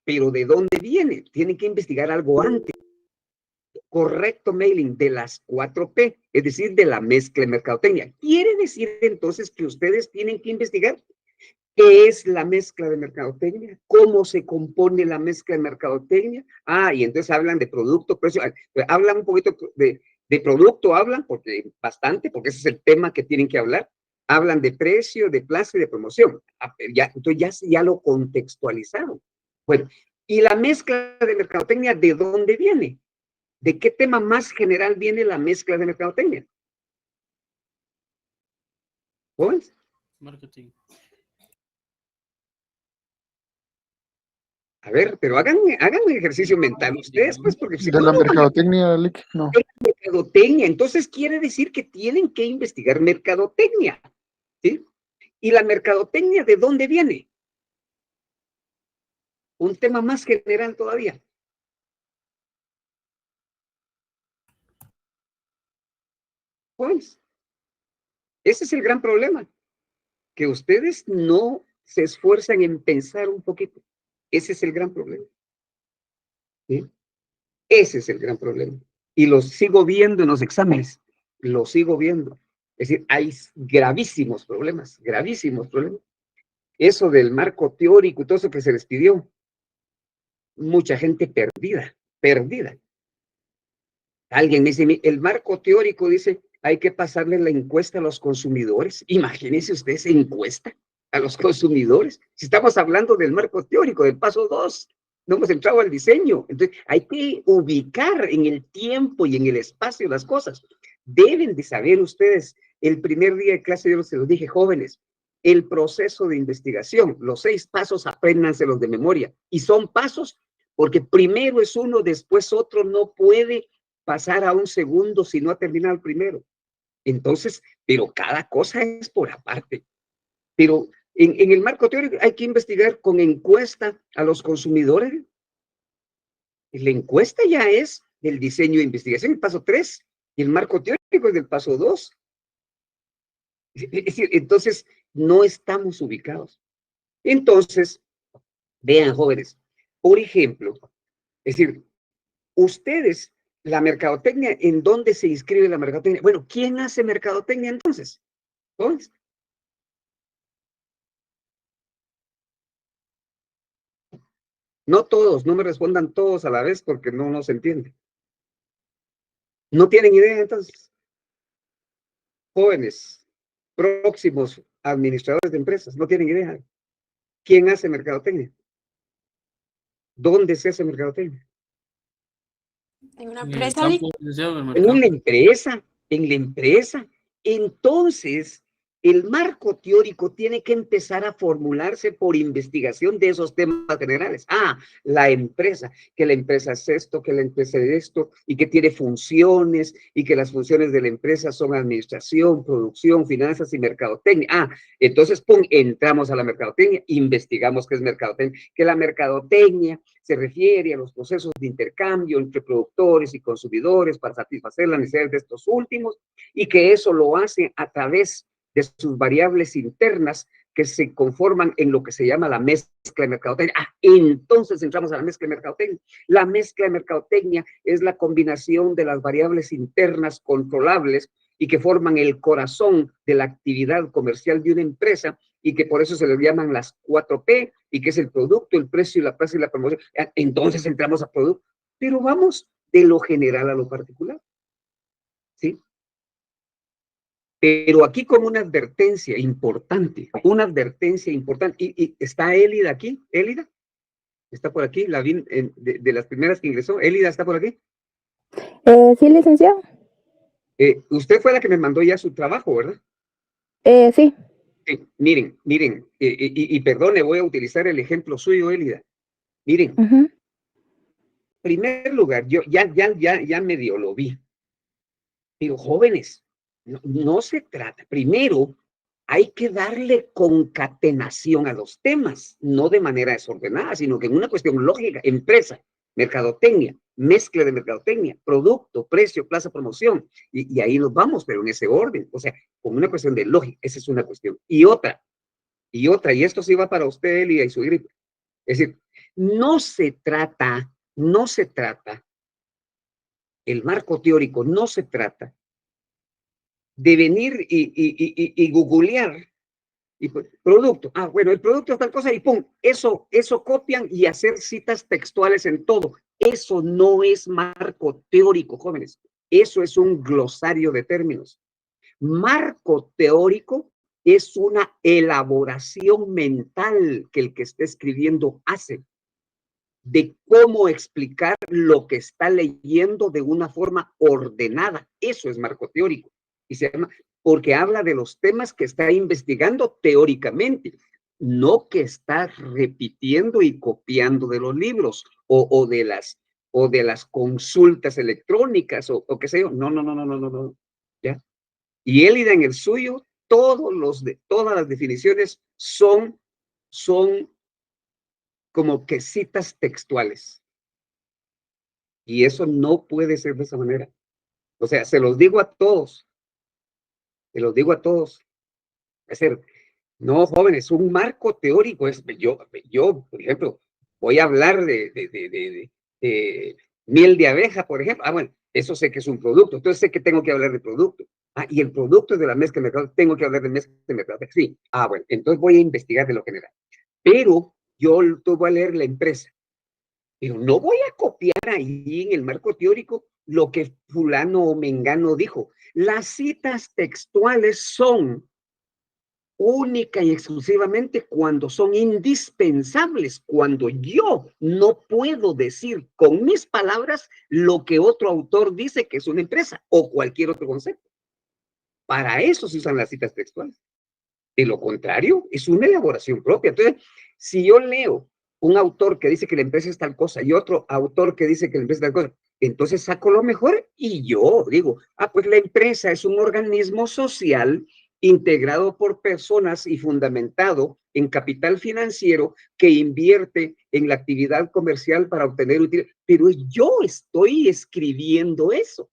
pero ¿de dónde viene? Tienen que investigar algo antes. Correcto mailing de las 4P, es decir, de la mezcla de mercadotecnia. Quiere decir entonces que ustedes tienen que investigar qué es la mezcla de mercadotecnia, cómo se compone la mezcla de mercadotecnia. Y entonces hablan de producto, precio, hablan un poquito de producto, hablan, porque bastante, porque ese es el tema que tienen que hablar. Hablan de precio, de plaza y de promoción. Entonces ya lo contextualizaron. Bueno, ¿y la mezcla de mercadotecnia de dónde viene? ¿De qué tema más general viene la mezcla de mercadotecnia? ¿Jóvenes? Marketing. A ver, pero hagan un ejercicio mental ustedes, pues, porque si de la mercadotecnia, no. Mercadotecnia, entonces quiere decir que tienen que investigar mercadotecnia, ¿sí? ¿Y la mercadotecnia de dónde viene? Un tema más general todavía. Pues, ese es el gran problema, que ustedes no se esfuerzan en pensar un poquito. Ese es el gran problema. ¿Sí? Ese es el gran problema. Y lo sigo viendo en los exámenes, lo sigo viendo. Es decir, hay gravísimos problemas, gravísimos problemas. Eso del marco teórico y todo eso que se les pidió, mucha gente perdida. Alguien me dice, el marco teórico dice, hay que pasarle la encuesta a los consumidores. Imagínense ustedes encuesta a los consumidores. Si estamos hablando del marco teórico, del paso 2, no hemos entrado al diseño. Entonces, hay que ubicar en el tiempo y en el espacio las cosas. Deben de saber ustedes, el primer día de clase yo se los dije, jóvenes, el proceso de investigación, los 6 pasos, apréndanselos de memoria. Y son pasos porque primero es uno, después otro, no puede pasar a un segundo si no ha terminado el primero. Entonces, pero cada cosa es por aparte. Pero en el marco teórico hay que investigar con encuesta a los consumidores. La encuesta ya es del diseño de investigación, el paso 3, y el marco teórico es del paso 2. Es decir, entonces no estamos ubicados. Entonces, vean, jóvenes, por ejemplo, es decir, ustedes, la mercadotecnia, ¿en dónde se inscribe la mercadotecnia? Bueno, ¿quién hace mercadotecnia entonces? ¿Jóvenes? No todos, no me respondan todos a la vez porque no nos entiende. ¿No tienen idea entonces? Jóvenes, próximos administradores de empresas, no tienen idea. ¿Quién hace mercadotecnia? ¿Dónde se hace mercadotecnia? En una En el empresa, campo, licenciado, del En mercado. una empresa, en la empresa. Entonces, el marco teórico tiene que empezar a formularse por investigación de esos temas generales. La empresa, que la empresa es esto, que la empresa es esto, y que tiene funciones, y que las funciones de la empresa son administración, producción, finanzas y mercadotecnia. Entonces, pum, entramos a la mercadotecnia, investigamos qué es mercadotecnia, que la mercadotecnia se refiere a los procesos de intercambio entre productores y consumidores para satisfacer las necesidades de estos últimos, y que eso lo hace a través de sus variables internas que se conforman en lo que se llama la mezcla de mercadotecnia. Entonces entramos a la mezcla de mercadotecnia. La mezcla de mercadotecnia es la combinación de las variables internas controlables y que forman el corazón de la actividad comercial de una empresa, y que por eso se les llaman las 4P, y que es el producto, el precio, la plaza y la promoción. Entonces entramos a producto, pero vamos de lo general a lo particular, ¿sí? Pero aquí como una advertencia importante, y ¿está Élida aquí? ¿Élida? ¿Está por aquí? La vi de las primeras que ingresó. ¿Élida está por aquí? Sí, licenciado. Usted fue la que me mandó ya su trabajo, ¿verdad? Sí. Miren, y perdone, voy a utilizar el ejemplo suyo, Élida. Miren, en primer lugar, yo ya medio lo vi. Pero jóvenes, no se trata. Primero, hay que darle concatenación a los temas, no de manera desordenada, sino que en una cuestión lógica. Empresa, mercadotecnia, mezcla de mercadotecnia, producto, precio, plaza, promoción. Y ahí nos vamos, pero en ese orden. O sea, con una cuestión de lógica, esa es una cuestión. Y otra, y esto sí va para usted, Elia, y su gripe. Es decir, no se trata, el marco teórico no se trata de venir y googlear y producto. Ah, bueno, el producto es tal cosa y pum, eso copian y hacer citas textuales en todo. Eso no es marco teórico, jóvenes. Eso es un glosario de términos. Marco teórico es una elaboración mental que el que está escribiendo hace de cómo explicar lo que está leyendo de una forma ordenada. Eso es marco teórico. Y se llama, porque habla de los temas que está investigando teóricamente, no que está repitiendo y copiando de los libros o de las consultas electrónicas o qué sé yo. No. ¿Ya? Y Elida en el suyo, todas las definiciones son como que citas textuales. Y eso no puede ser de esa manera. O sea, se los digo a todos. Es decir, no, jóvenes, un marco teórico es, yo, por ejemplo, voy a hablar de miel de abeja, por ejemplo. Ah, bueno, eso sé que es un producto, entonces sé que tengo que hablar de producto. Ah, y el producto es de la mezcla de mercado, tengo que hablar de mezcla de mercado. Sí, ah, bueno, entonces voy a investigar de lo general. Pero yo voy a leer la empresa. Pero no voy a copiar ahí en el marco teórico lo que fulano o mengano dijo. Las citas textuales son única y exclusivamente cuando son indispensables, cuando yo no puedo decir con mis palabras lo que otro autor dice que es una empresa o cualquier otro concepto. Para eso se usan las citas textuales. De lo contrario, es una elaboración propia. Entonces, si yo leo un autor que dice que la empresa es tal cosa y otro autor que dice que la empresa es tal cosa, entonces saco lo mejor y yo digo, pues la empresa es un organismo social integrado por personas y fundamentado en capital financiero que invierte en la actividad comercial para obtener utilidad. Pero yo estoy escribiendo eso.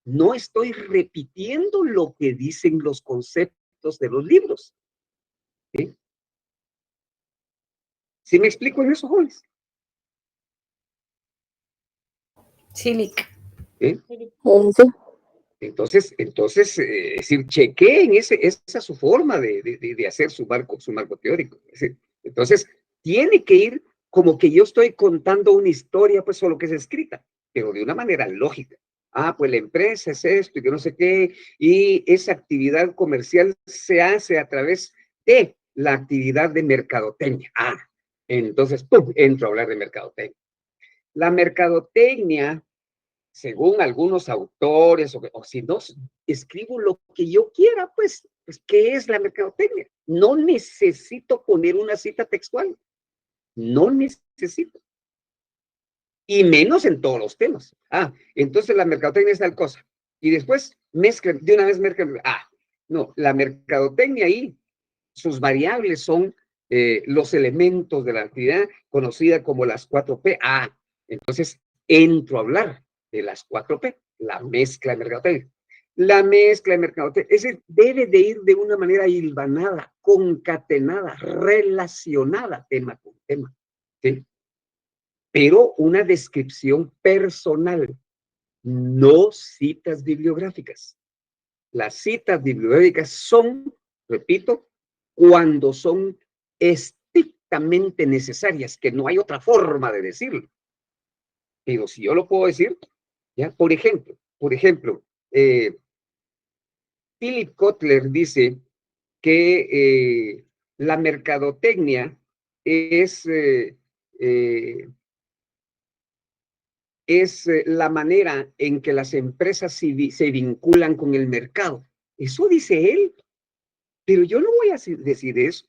No estoy repitiendo lo que dicen los conceptos de los libros. ¿Sí? ¿Sí me explico en eso, jóvenes? Sí, Lick. ¿Sí? Sí. Entonces, es decir, chequeen esa su forma de hacer su marco teórico. Es decir, entonces, tiene que ir como que yo estoy contando una historia, pues solo que es escrita, pero de una manera lógica. Ah, pues la empresa es esto y que no sé qué, y esa actividad comercial se hace a través de la actividad de mercadotecnia. Ah, entonces, ¡pum!, entro a hablar de mercadotecnia. La mercadotecnia, según algunos autores, o si no, escribo lo que yo quiera, pues, ¿qué es la mercadotecnia? No necesito poner una cita textual, no necesito. Y menos en todos los temas. Ah, entonces la mercadotecnia es tal cosa. Y después mezclan, de una vez mezclan. Ah, no, la mercadotecnia ahí, sus variables son los elementos de la actividad conocida como las 4P. Ah, entonces entro a hablar de las 4P, la mezcla de mercadotecnia. La mezcla de mercadotecnia, es decir, debe de ir de una manera hilvanada, concatenada, relacionada tema con tema. ¿Sí? Pero una descripción personal, no citas bibliográficas. Las citas bibliográficas son, repito, cuando son estrictamente necesarias, que no hay otra forma de decirlo. Pero si yo lo puedo decir, ¿ya? Por ejemplo, Philip Kotler dice que la mercadotecnia es la manera en que las empresas se vinculan con el mercado. Eso dice él, pero yo no voy a decir eso.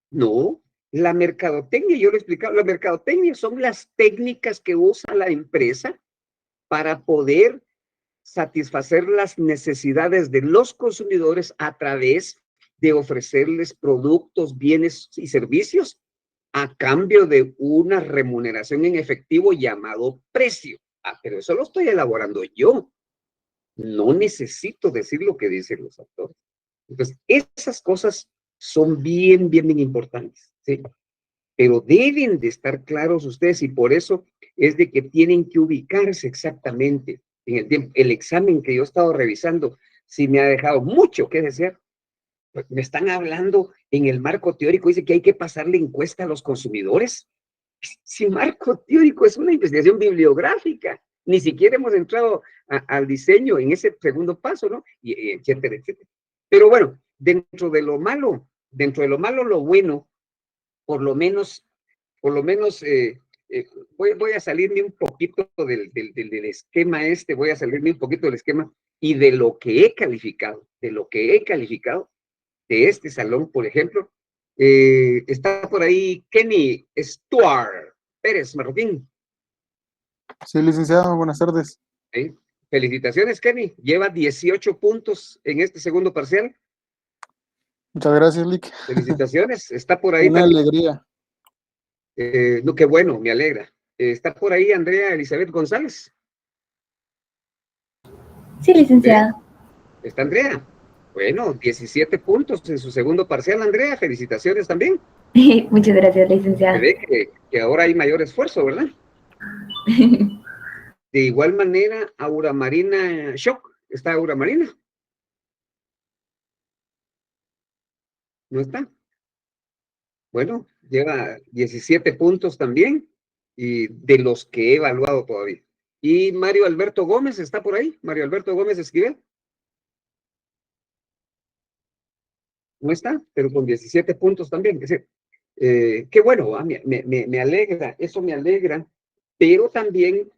No, la mercadotecnia, yo lo he explicado, la mercadotecnia son las técnicas que usa la empresa para poder satisfacer las necesidades de los consumidores a través de ofrecerles productos, bienes y servicios a cambio de una remuneración en efectivo llamado precio. Ah, pero eso lo estoy elaborando yo. No necesito decir lo que dicen los autores. Entonces, esas cosas son bien importantes, ¿sí? pero deben de estar claros ustedes y por eso es de que tienen que ubicarse exactamente en el tiempo. El examen que yo he estado revisando sí me ha dejado mucho que desear. Me están hablando en el marco teórico, dice que hay que pasarle encuesta a los consumidores. Si marco teórico es una investigación bibliográfica, ni siquiera hemos entrado al diseño en ese segundo paso, ¿no? Y etcétera, etcétera. Pero bueno, dentro de lo malo, lo bueno, por lo menos, voy a salirme un poquito del esquema voy a salirme un poquito del esquema y de lo que he calificado, de este salón, por ejemplo. Está por ahí Kenny Stuart Pérez Marroquín. Sí, licenciado, buenas tardes. Felicitaciones, Kenny. Lleva 18 puntos en este segundo parcial. Muchas gracias, Lick. Felicitaciones. Está por ahí Una también. alegría. No, qué bueno, me alegra. Está por ahí Andrea Elizabeth González. Sí, licenciado. Está Andrea. Bueno, 17 puntos en su segundo parcial, Andrea. Felicitaciones también. Muchas gracias, Se licenciado. ve que ahora hay mayor esfuerzo, ¿verdad? De igual manera, Aura Marina Shock. ¿Está Aura Marina? ¿No está? Bueno, lleva 17 puntos también, y de los que he evaluado todavía. ¿Y Mario Alberto Gómez está por ahí? Mario Alberto Gómez Esquivel. No está, pero con 17 puntos también. Es decir, qué bueno, me alegra, eso me alegra, pero también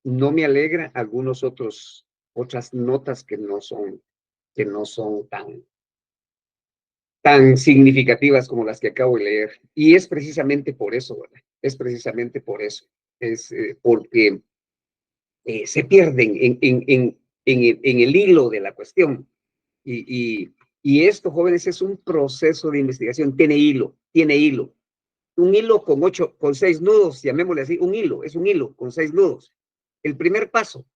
no me alegra otras notas que no son tan significativas como las que acabo de leer. Y es precisamente por eso, ¿verdad? Es precisamente por eso. Es porque se pierden en el hilo de la cuestión. Y esto, jóvenes, es un proceso de investigación. Tiene hilo. Un hilo con 6 nudos, llamémosle así, es un hilo con 6 nudos. El primer paso,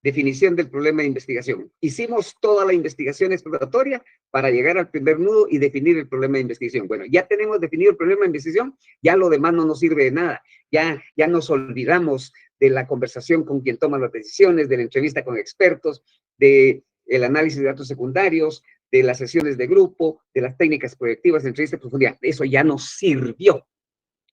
definición del problema de investigación. Hicimos toda la investigación exploratoria para llegar al primer nudo y definir el problema de investigación. Bueno, ya tenemos definido el problema de investigación, ya lo demás no nos sirve de nada. Ya nos olvidamos de la conversación con quien toma las decisiones, de la entrevista con expertos, del análisis de datos secundarios, de las sesiones de grupo, de las técnicas proyectivas de entrevista de profundidad. Eso ya nos sirvió.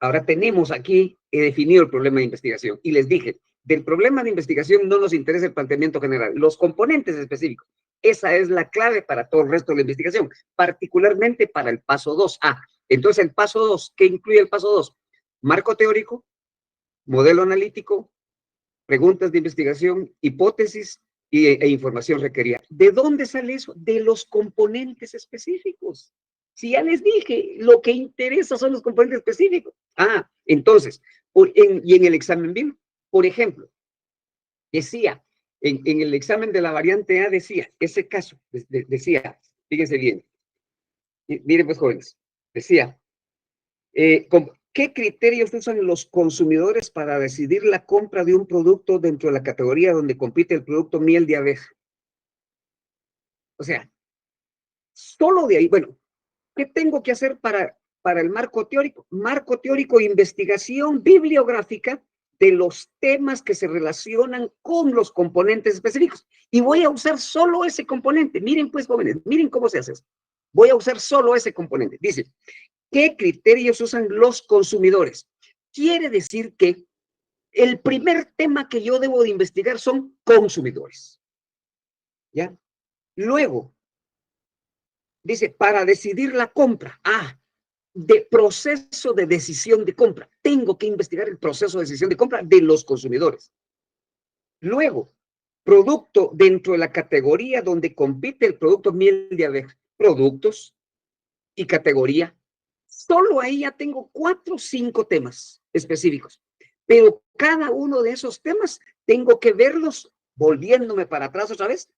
Ahora tenemos aquí definido el problema de investigación. Y les dije, del problema de investigación no nos interesa el planteamiento general, los componentes específicos. Esa es la clave para todo el resto de la investigación, particularmente para el paso 2. Entonces el paso 2, ¿qué incluye el paso 2? Marco teórico, modelo analítico, preguntas de investigación, hipótesis e información requerida. ¿De dónde sale eso? De los componentes específicos. Si ya les dije, lo que interesa son los componentes específicos. Entonces, y en el examen BIM, por ejemplo, decía, en el examen de la variante A decía, ese caso, decía, fíjense bien, miren pues jóvenes, decía, ¿qué criterios usan los consumidores para decidir la compra de un producto dentro de la categoría donde compite el producto miel de abeja? O sea, solo de ahí, bueno, ¿qué tengo que hacer para el marco teórico? Marco teórico, investigación bibliográfica de los temas que se relacionan con los componentes específicos. Y voy a usar solo ese componente. Miren pues, jóvenes, miren cómo se hace eso. Voy a usar solo ese componente. Dice, ¿qué criterios usan los consumidores? Quiere decir que el primer tema que yo debo de investigar son consumidores. ¿Ya? Luego, dice, para decidir la compra. De proceso de decisión de compra. Tengo que investigar el proceso de decisión de compra de los consumidores. Luego, producto dentro de la categoría donde compite el producto miel de abeja. Productos y categoría. Solo ahí ya tengo 4 o 5 temas específicos. Pero cada uno de esos temas tengo que verlos, volviéndome para atrás otra vez,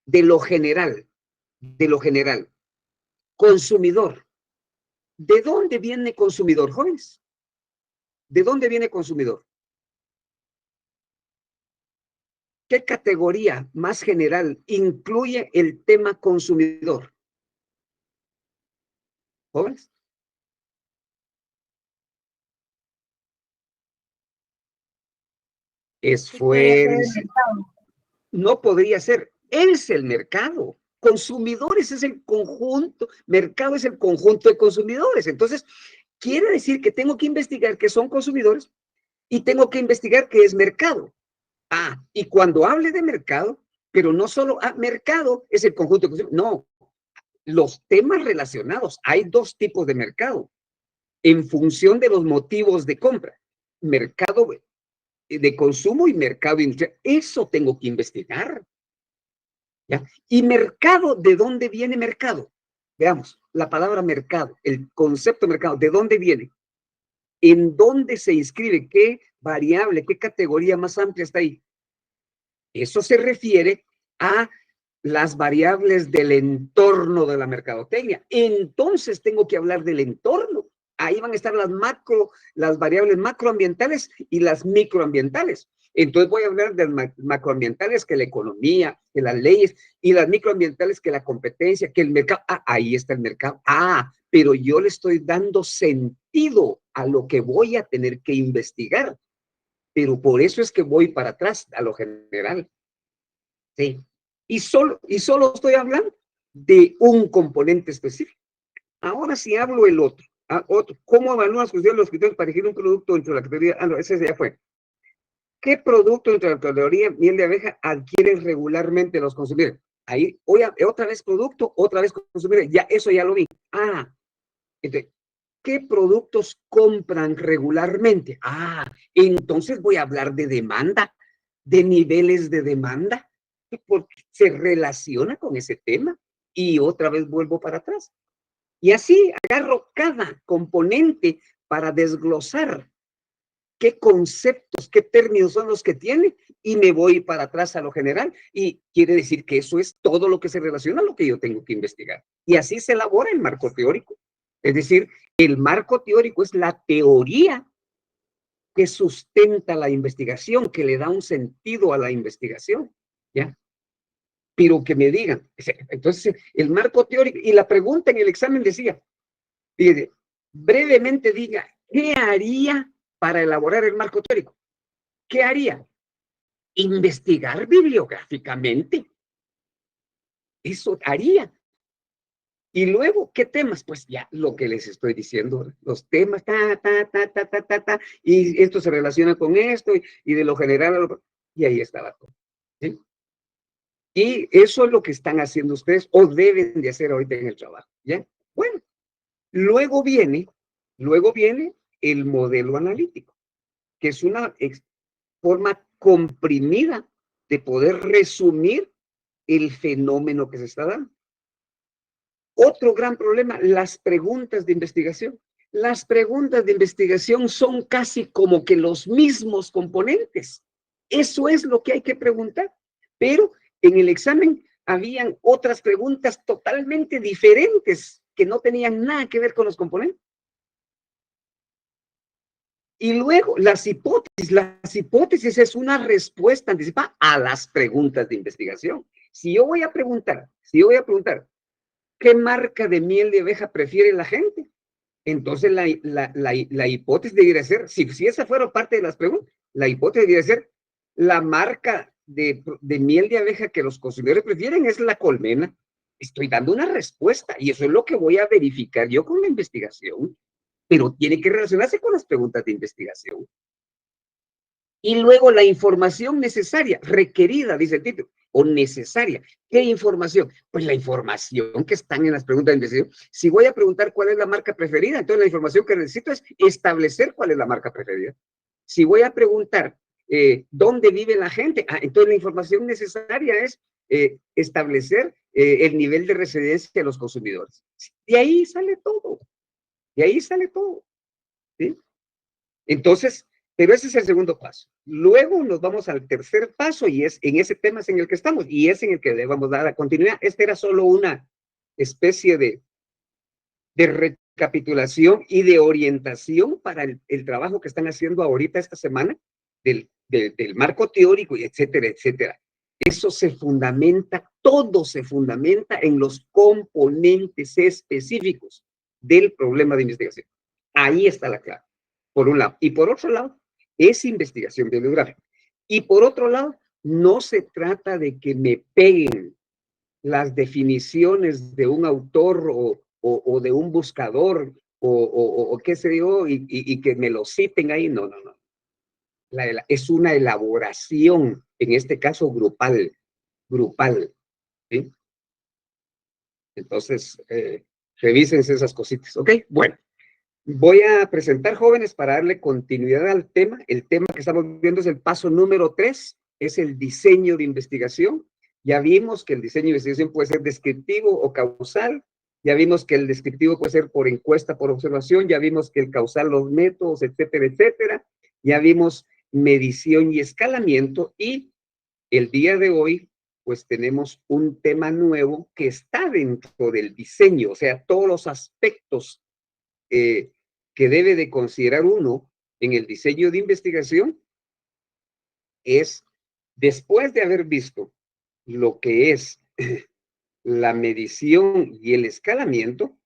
de lo general. Consumidor. ¿De dónde viene consumidor, jóvenes? ¿De dónde viene consumidor? ¿Qué categoría más general incluye el tema consumidor? ¿Jóvenes? Esfuerce. No podría ser. Él es el mercado. Consumidores es el conjunto. Mercado es el conjunto de consumidores. Entonces, quiere decir que tengo que investigar qué son consumidores y tengo que investigar qué es mercado. Ah, y cuando hable de mercado, pero no solo mercado es el conjunto de consumidores. No, los temas relacionados. Hay dos tipos de mercado en función de los motivos de compra. Mercado de consumo y mercado industrial. Eso tengo que investigar. ¿Ya? Y mercado, ¿de dónde viene mercado? Veamos, la palabra mercado, el concepto mercado, ¿de dónde viene? ¿En dónde se inscribe? ¿Qué variable, qué categoría más amplia está ahí? Eso se refiere a las variables del entorno de la mercadotecnia. Entonces tengo que hablar del entorno. Ahí van a estar las variables macroambientales y las microambientales. Entonces voy a hablar de las macroambientales, que la economía, que las leyes, y las microambientales, que la competencia, que el mercado. Ah, ahí está el mercado. Ah, pero yo le estoy dando sentido a lo que voy a tener que investigar. Pero por eso es que voy para atrás, a lo general. Sí. Y solo estoy hablando de un componente específico. Ahora sí hablo el otro. ¿Cómo evalúan los criterios para elegir un producto dentro de la categoría? No, ese ya fue. ¿Qué producto dentro de la categoría miel de abeja adquieren regularmente los consumidores? Ahí, otra vez producto, otra vez consumidores. Ya, eso ya lo vi. Entonces, ¿qué productos compran regularmente? Entonces voy a hablar de demanda, de niveles de demanda, porque se relaciona con ese tema. Y otra vez vuelvo para atrás. Y así agarro cada componente para desglosar qué conceptos, qué términos son los que tiene y me voy para atrás a lo general. Y quiere decir que eso es todo lo que se relaciona a lo que yo tengo que investigar. Y así se elabora el marco teórico. Es decir, el marco teórico es la teoría que sustenta la investigación, que le da un sentido a la investigación, ¿ya? Pero que me digan, entonces, el marco teórico, y la pregunta en el examen decía, brevemente diga, ¿qué haría para elaborar el marco teórico? ¿Qué haría? Investigar bibliográficamente. Eso haría. Y luego, ¿qué temas? Pues ya lo que les estoy diciendo, los temas, y esto se relaciona con esto, y de lo general, y ahí estaba todo. ¿Sí? Y eso es lo que están haciendo ustedes, o deben de hacer ahorita en el trabajo, ¿ya? Bueno, luego viene el modelo analítico, que es una forma comprimida de poder resumir el fenómeno que se está dando. Otro gran problema, las preguntas de investigación. Las preguntas de investigación son casi como que los mismos componentes. Eso es lo que hay que preguntar. Pero en el examen habían otras preguntas totalmente diferentes que no tenían nada que ver con los componentes. Y luego las hipótesis es una respuesta anticipada a las preguntas de investigación. Si yo voy a preguntar, ¿qué marca de miel de abeja prefiere la gente? Entonces la hipótesis debería ser, si esa fuera parte de las preguntas, la hipótesis debería ser, la marca de miel de abeja que los consumidores prefieren es la colmena. Estoy dando una respuesta y eso es lo que voy a verificar yo con la investigación, pero tiene que relacionarse con las preguntas de investigación. Y luego la información necesaria, requerida, dice el título, o necesaria. ¿Qué información? Pues la información que están en las preguntas de investigación. Si voy a preguntar cuál es la marca preferida, entonces la información que necesito es establecer cuál es la marca preferida. Si voy a preguntar dónde vive la gente, entonces la información necesaria es establecer el nivel de residencia de los consumidores. De ahí sale todo. De ahí sale todo. ¿Sí? Entonces, pero ese es el segundo paso. Luego nos vamos al tercer paso y es en ese tema es en el que estamos y es en el que debemos dar la continuidad. Esta era solo una especie de recapitulación y de orientación para el trabajo que están haciendo ahorita esta semana del marco teórico y etcétera, etcétera. Eso se fundamenta, todo se fundamenta en los componentes específicos del problema de investigación. Ahí está la clave, por un lado. Y por otro lado, es investigación bibliográfica. Y por otro lado, no se trata de que me peguen las definiciones de un autor o de un buscador o qué sé yo, y que me lo citen ahí. No, no, no. Es una elaboración, en este caso grupal, ¿sí? Entonces, revísense esas cositas, ¿ok? Bueno, voy a presentar, jóvenes, para darle continuidad al tema. El tema que estamos viendo es el paso número 3, es el diseño de investigación. Ya vimos que el diseño de investigación puede ser descriptivo o causal. Ya vimos que el descriptivo puede ser por encuesta, por observación. Ya vimos que el causal, los métodos, etcétera, etcétera. Ya vimos medición y escalamiento. Y el día de hoy, pues tenemos un tema nuevo que está dentro del diseño, o sea, todos los aspectos que debe de considerar uno en el diseño de investigación es, después de haber visto lo que es la medición y el escalamiento,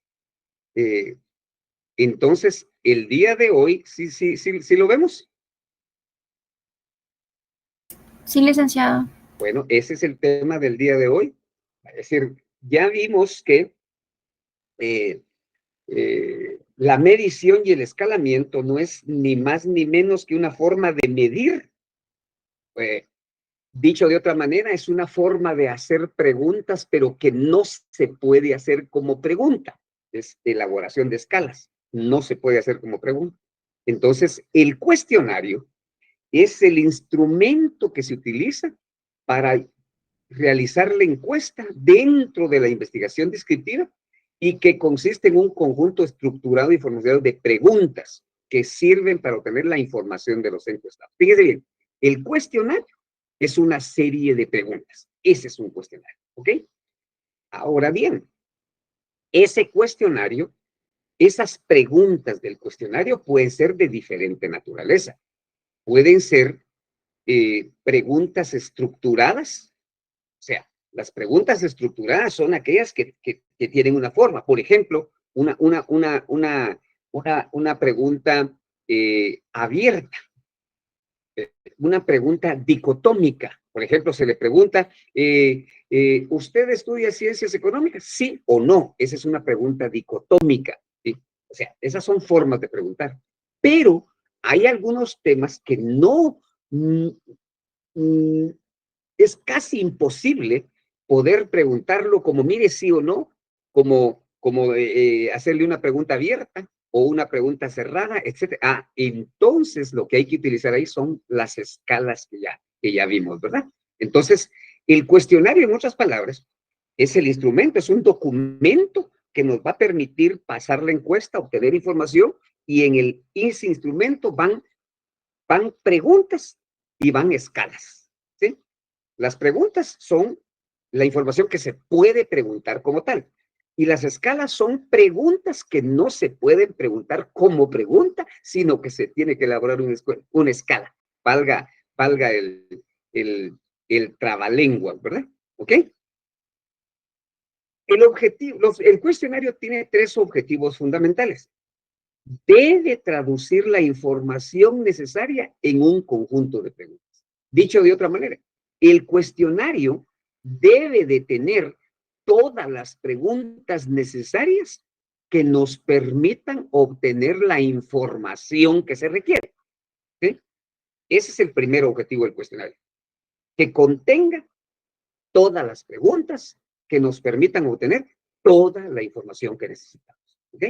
entonces el día de hoy, sí lo vemos. Sí, licenciado. Bueno, ese es el tema del día de hoy. Es decir, ya vimos que la medición y el escalamiento no es ni más ni menos que una forma de medir. Dicho de otra manera, es una forma de hacer preguntas, pero que no se puede hacer como pregunta. Es elaboración de escalas. No se puede hacer como pregunta. Entonces, el cuestionario es el instrumento que se utiliza para realizar la encuesta dentro de la investigación descriptiva y que consiste en un conjunto estructurado y formulado de preguntas que sirven para obtener la información de los encuestados. Fíjese bien, el cuestionario es una serie de preguntas. Ese es un cuestionario, ¿ok? Ahora bien, ese cuestionario, esas preguntas del cuestionario pueden ser de diferente naturaleza. Pueden ser preguntas estructuradas, o sea, las preguntas estructuradas son aquellas que tienen una forma. Por ejemplo, una pregunta abierta, una pregunta dicotómica. Por ejemplo, se le pregunta, ¿usted estudia ciencias económicas? ¿Sí o no? Esa es una pregunta dicotómica, ¿sí? O sea, esas son formas de preguntar. Pero hay algunos temas que no... es casi imposible poder preguntarlo como mire sí o no, como hacerle una pregunta abierta o una pregunta cerrada, etc. Entonces lo que hay que utilizar ahí son las escalas que ya vimos, ¿verdad? Entonces, el cuestionario, en otras palabras, es el instrumento, es un documento que nos va a permitir pasar la encuesta, obtener información, y en ese instrumento van preguntas y van escalas, ¿sí? Las preguntas son la información que se puede preguntar como tal. Y las escalas son preguntas que no se pueden preguntar como pregunta, sino que se tiene que elaborar una escala. Valga el trabalengua, ¿verdad? ¿Ok? El cuestionario tiene 3 objetivos fundamentales. Debe traducir la información necesaria en un conjunto de preguntas. Dicho de otra manera, el cuestionario debe de tener todas las preguntas necesarias que nos permitan obtener la información que se requiere, ¿sí? Ese es el primer objetivo del cuestionario, que contenga todas las preguntas que nos permitan obtener toda la información que necesitamos, ¿ok?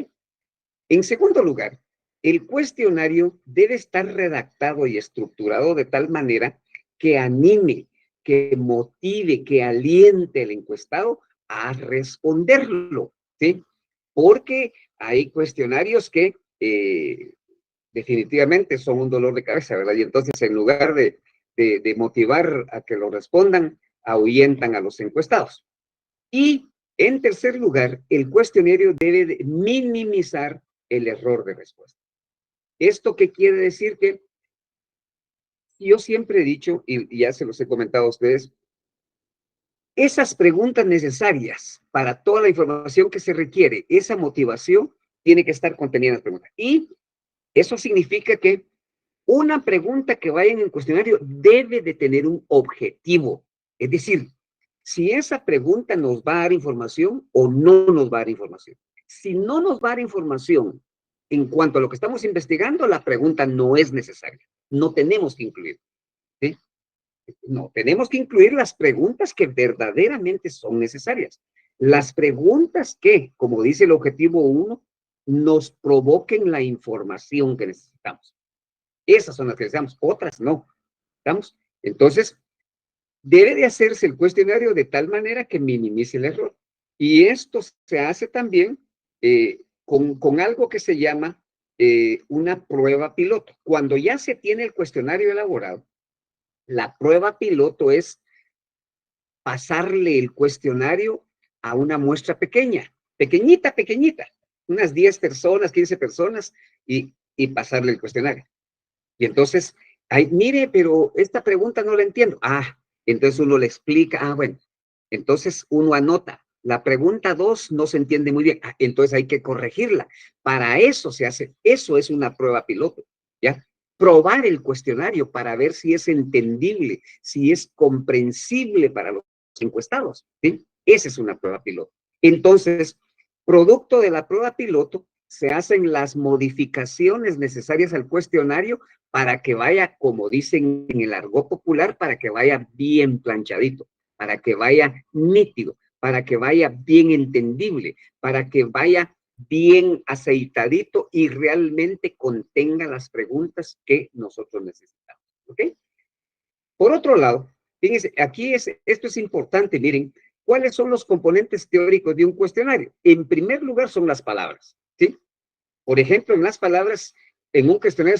En segundo lugar, el cuestionario debe estar redactado y estructurado de tal manera que anime, que motive, que aliente al encuestado a responderlo, ¿sí? Porque hay cuestionarios que definitivamente son un dolor de cabeza, ¿verdad? Y entonces, en lugar de motivar a que lo respondan, ahuyentan a los encuestados. Y en tercer lugar, el cuestionario debe de minimizar el error de respuesta. ¿Esto qué quiere decir? Que yo siempre he dicho, y ya se los he comentado a ustedes, esas preguntas necesarias para toda la información que se requiere, esa motivación tiene que estar contenida en las preguntas. Y eso significa que Una pregunta que vaya en el cuestionario debe de tener un objetivo. Es decir, si esa pregunta nos va a dar información o no nos va a dar información. Si no nos va a dar información en cuanto a lo que estamos investigando, la pregunta no es necesaria. No tenemos que incluir. ¿Sí? No, tenemos que incluir las preguntas que verdaderamente son necesarias. Las preguntas que, como dice el objetivo 1, nos provoquen la información que necesitamos. Esas son las que necesitamos, otras no. ¿Estamos? Entonces, debe de hacerse el cuestionario de tal manera que minimice el error. Y esto se hace también con algo que se llama una prueba piloto. Cuando ya se tiene el cuestionario elaborado, la prueba piloto es pasarle el cuestionario a una muestra pequeña, pequeñita, pequeñita, unas 10 personas, 15 personas, y pasarle el cuestionario. Y entonces, ay, mire, pero esta pregunta no la entiendo. Ah, entonces uno le explica, bueno, entonces uno anota, la pregunta 2 no se entiende muy bien, entonces hay que corregirla. Para eso se hace, eso es una prueba piloto, ¿ya? Probar el cuestionario para ver si es entendible, si es comprensible para los encuestados, ¿sí? Esa es una prueba piloto. Entonces, producto de la prueba piloto, se hacen las modificaciones necesarias al cuestionario para que vaya, como dicen en el argot popular, para que vaya bien planchadito, para que vaya nítido, para que vaya bien entendible, para que vaya bien aceitadito y realmente contenga las preguntas que nosotros necesitamos. ¿Ok? Por otro lado, fíjense, esto es importante, miren, ¿cuáles son los componentes teóricos de un cuestionario? En primer lugar son las palabras, ¿sí? Por ejemplo, en las palabras, en un cuestionario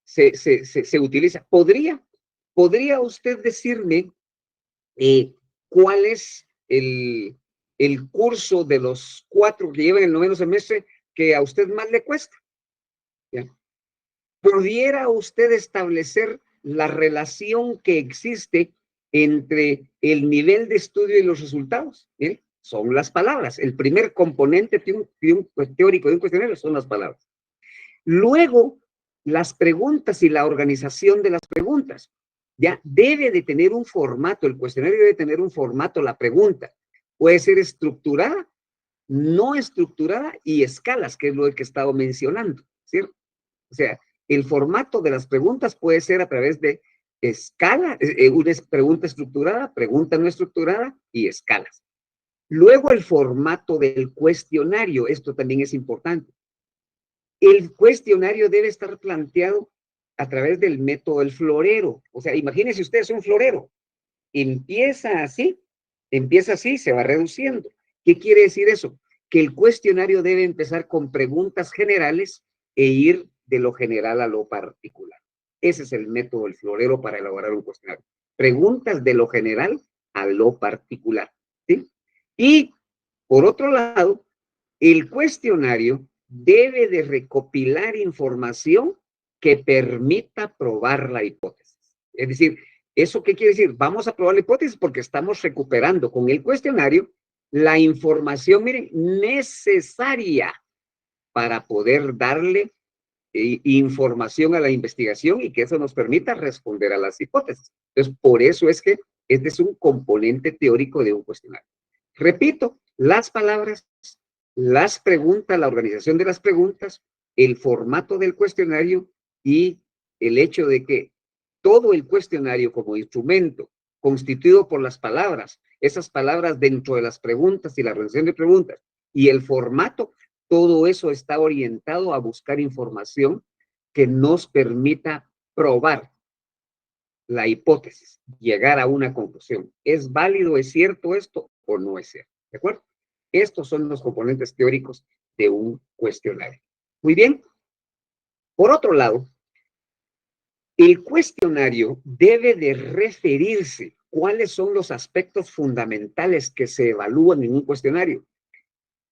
se utiliza, ¿podría usted decirme cuál es el curso de los 4 que llevan el 9º semestre que a usted más le cuesta? ¿Ya? ¿Pudiera usted establecer la relación que existe entre el nivel de estudio y los resultados? ¿Bien? Son las palabras. El primer componente teórico de un cuestionario son las palabras. Luego, las preguntas y la organización de las preguntas. Ya debe de tener un formato, el cuestionario debe tener un formato, la pregunta. Puede ser estructurada, no estructurada y escalas, que es lo que he estado mencionando, ¿cierto? O sea, el formato de las preguntas puede ser a través de escala, una pregunta estructurada, pregunta no estructurada y escalas. Luego el formato del cuestionario, esto también es importante. El cuestionario debe estar planteado a través del método del florero. O sea, imagínense ustedes un florero. Empieza así, se va reduciendo. ¿Qué quiere decir eso? Que el cuestionario debe empezar con preguntas generales e ir de lo general a lo particular. Ese es el método del florero para elaborar un cuestionario. Preguntas de lo general a lo particular, ¿sí? Y, por otro lado, el cuestionario debe de recopilar información que permita probar la hipótesis. Es decir, ¿eso qué quiere decir? Vamos a probar la hipótesis porque estamos recuperando con el cuestionario la información, miren, necesaria para poder darle información a la investigación y que eso nos permita responder a las hipótesis. Entonces, por eso es que este es un componente teórico de un cuestionario. Repito, las palabras, las preguntas, la organización de las preguntas, el formato del cuestionario y el hecho de que todo el cuestionario como instrumento constituido por las palabras, esas palabras dentro de las preguntas y la organización de preguntas y el formato, todo eso está orientado a buscar información que nos permita probar la hipótesis, llegar a una conclusión. ¿Es válido, es cierto esto o no es cierto? ¿De acuerdo? Estos son los componentes teóricos de un cuestionario. Muy bien. Por otro lado, el cuestionario debe de referirse cuáles son los aspectos fundamentales que se evalúan en un cuestionario.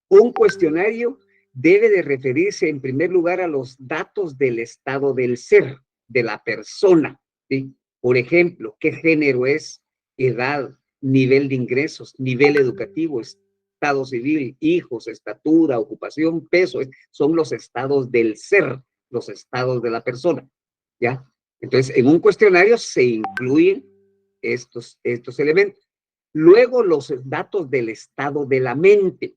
Un cuestionario debe de referirse en primer lugar a los datos del estado del ser, de la persona, ¿sí? Por ejemplo, qué género es, edad, nivel de ingresos, nivel educativo, estado civil, hijos, estatura, ocupación, peso, son los estados del ser, los estados de la persona. ¿ya? Entonces, en un cuestionario se incluyen estos elementos. Luego, los datos del estado de la mente.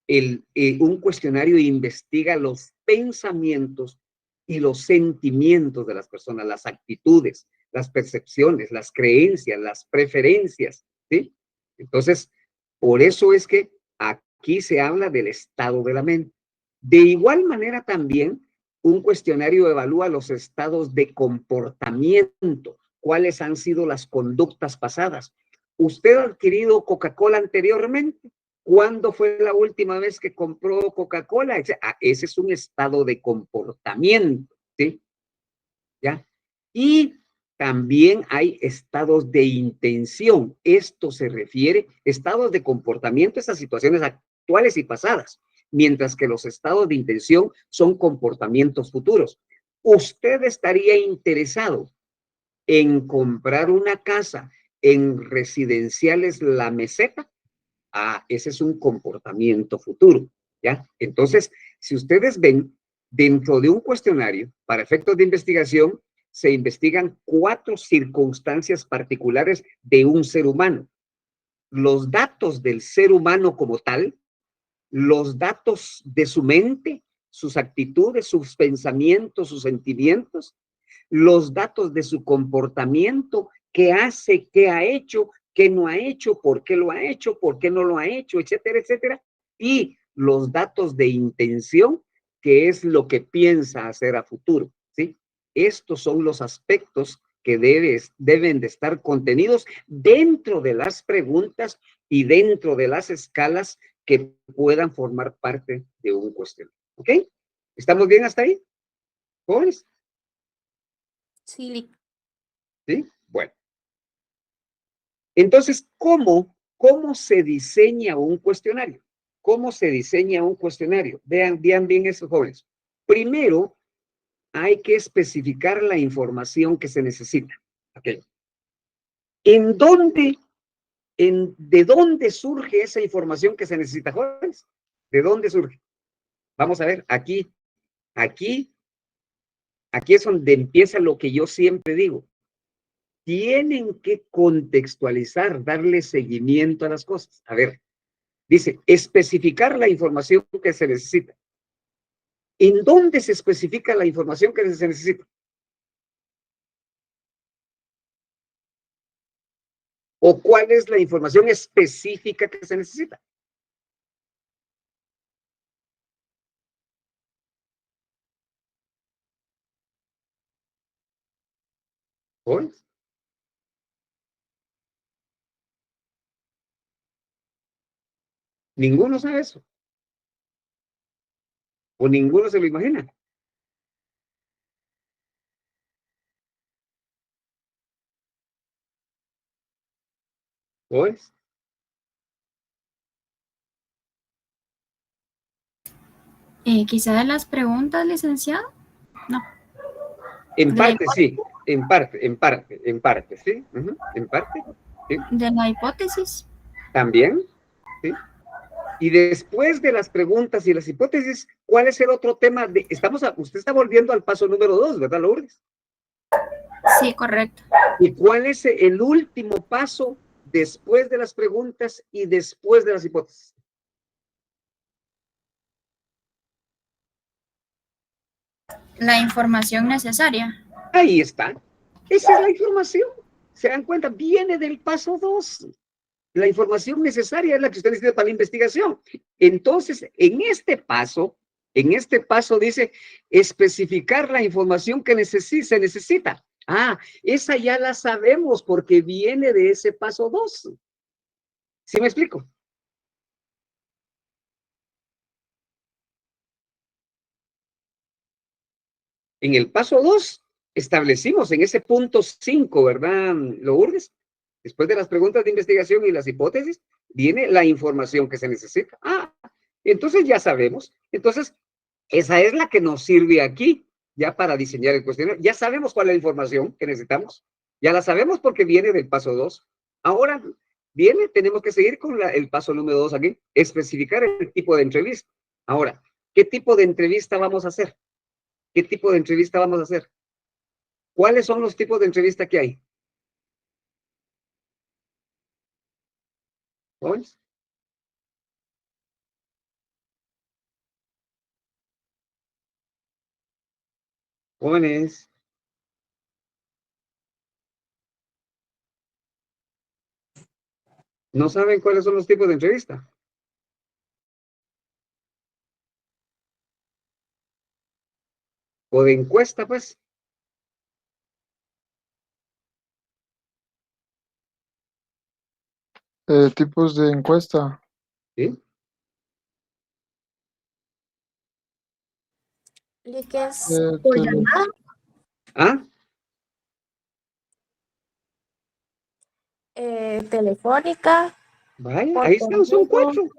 Un cuestionario investiga los pensamientos y los sentimientos de las personas, las actitudes, las percepciones, las creencias, las preferencias, ¿sí? Entonces, por eso es que aquí se habla del estado de la mente. De igual manera también, un cuestionario evalúa los estados de comportamiento, cuáles han sido las conductas pasadas. ¿Usted ha adquirido Coca-Cola anteriormente? ¿Cuándo fue la última vez que compró Coca-Cola? Ese es un estado de comportamiento, ¿sí? ¿Ya? Y también hay estados de intención. Esto se refiere, estados de comportamiento, esas situaciones actuales y pasadas, mientras que los estados de intención son comportamientos futuros. ¿Usted estaría interesado en comprar una casa en Residenciales La Meseta? Ese es un comportamiento futuro, ¿ya? Entonces, si ustedes ven, dentro de un cuestionario, para efectos de investigación, se investigan 4 circunstancias particulares de un ser humano. Los datos del ser humano como tal, los datos de su mente, sus actitudes, sus pensamientos, sus sentimientos, los datos de su comportamiento, qué hace, qué ha hecho, qué no ha hecho, por qué lo ha hecho, por qué no lo ha hecho, etcétera, etcétera. Y los datos de intención, que es lo que piensa hacer a futuro, ¿sí? Estos son los aspectos que deben de estar contenidos dentro de las preguntas y dentro de las escalas que puedan formar parte de un cuestionario. ¿Ok? ¿Estamos bien hasta ahí? ¿Jóvenes? Sí. ¿Sí? Bueno. Entonces, ¿cómo se diseña un cuestionario? ¿Cómo se diseña un cuestionario? Vean bien esos jóvenes. Primero, hay que especificar la información que se necesita. Okay. ¿De dónde surge esa información que se necesita, jóvenes? ¿De dónde surge? Vamos a ver, aquí es donde empieza lo que yo siempre digo. Tienen que contextualizar, darle seguimiento a las cosas. A ver, dice, especificar la información que se necesita. ¿En dónde se especifica la información que se necesita? ¿O cuál es la información específica que se necesita? ¿Hoy? Ninguno sabe eso. O ninguno se lo imagina. ¿Hoy? Quizá de las preguntas, licenciado. No. En parte, sí. En parte, sí. En parte, sí. De la hipótesis. También, sí. Y después de las preguntas y las hipótesis, ¿cuál es el otro tema? Usted está volviendo al paso número 2, ¿verdad, Lourdes? Sí, correcto. ¿Y cuál es el último paso después de las preguntas y después de las hipótesis? La información necesaria. Ahí está. Esa es la información. ¿Se dan cuenta? Viene del paso 2. La información necesaria es la que usted necesita para la investigación. Entonces, en este paso dice especificar la información que se necesita. Esa ya la sabemos porque viene de ese paso 2. ¿Sí me explico? En el paso 2 establecimos en ese punto 5, ¿verdad, Lourdes? Después de las preguntas de investigación y las hipótesis, viene la información que se necesita. Entonces ya sabemos. Entonces, esa es la que nos sirve aquí, ya para diseñar el cuestionario. Ya sabemos cuál es la información que necesitamos. Ya la sabemos porque viene del paso 2. Ahora, tenemos que seguir con el paso número 2 aquí, especificar el tipo de entrevista. Ahora, ¿qué tipo de entrevista vamos a hacer? ¿Qué tipo de entrevista vamos a hacer? ¿Cuáles son los tipos de entrevista que hay? ¿Jóvenes? Jóvenes. ¿No saben cuáles son los tipos de entrevista? O de encuesta, pues. Tipos de encuesta. ¿Sí? Líquez Por Tele- llamada. ¿Ah? telefónica, Vaya, por ahí están, son correo. 4.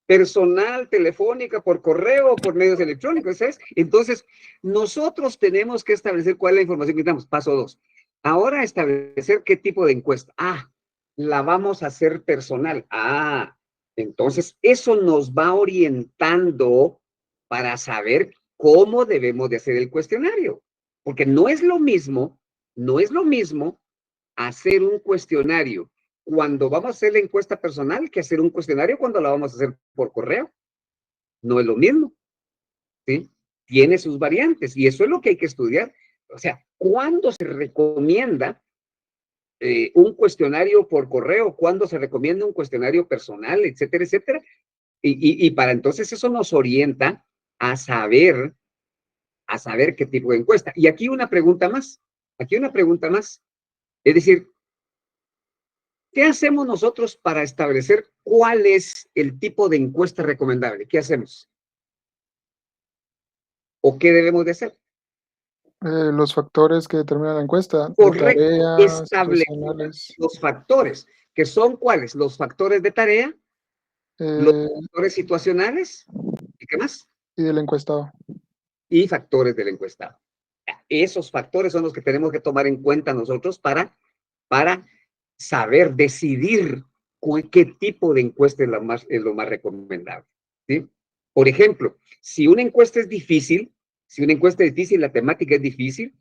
Personal, telefónica, por correo, por medios electrónicos, ¿sabes? Entonces, nosotros tenemos que establecer cuál es la información que necesitamos. Paso 2. Ahora establecer qué tipo de encuesta. Ah, la vamos a hacer personal. Ah, entonces eso nos va orientando para saber cómo debemos de hacer el cuestionario. Porque no es lo mismo hacer un cuestionario cuando vamos a hacer la encuesta personal que hacer un cuestionario cuando la vamos a hacer por correo. No es lo mismo, ¿sí? Tiene sus variantes y eso es lo que hay que estudiar. O sea, ¿cuándo se recomienda un cuestionario por correo? ¿Cuándo se recomienda un cuestionario personal, etcétera, etcétera? Y para entonces eso nos orienta a saber qué tipo de encuesta. Y aquí una pregunta más. Es decir, ¿qué hacemos nosotros para establecer cuál es el tipo de encuesta recomendable? ¿Qué hacemos? ¿O qué debemos de hacer? Los factores que determinan la encuesta. De Correcto, tareas, establecer situacionales. los factores, que son ¿cuáles? Los factores de tarea, los eh, factores situacionales, ¿y qué más? y del encuestado. Y factores del encuestado. Esos factores son los que tenemos que tomar en cuenta nosotros para saber decidir qué tipo de encuesta es lo más recomendable, ¿sí? Por ejemplo, si una encuesta es difícil, la temática es difícil,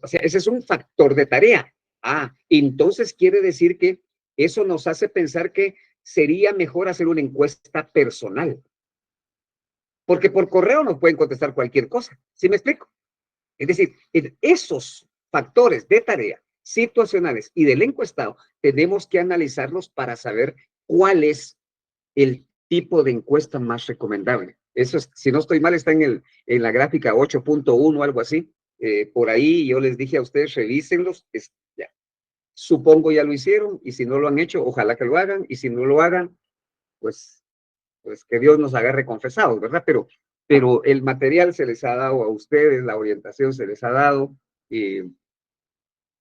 o sea, ese es un factor de tarea. Ah, entonces quiere decir que eso nos hace pensar que sería mejor hacer una encuesta personal. Porque por correo nos pueden contestar cualquier cosa. ¿Sí me explico? Es decir, esos factores de tarea situacionales y del encuestado tenemos que analizarlos para saber cuál es el tipo de encuesta más recomendable. Eso es, si no estoy mal, está en la gráfica 8.1 o algo así. Por ahí yo les dije a ustedes, revísenlos. Ya. Supongo ya lo hicieron y si no lo han hecho, ojalá que lo hagan y si no lo hagan, pues que Dios nos agarre confesados, ¿verdad? Pero el material se les ha dado a ustedes, la orientación se les ha dado,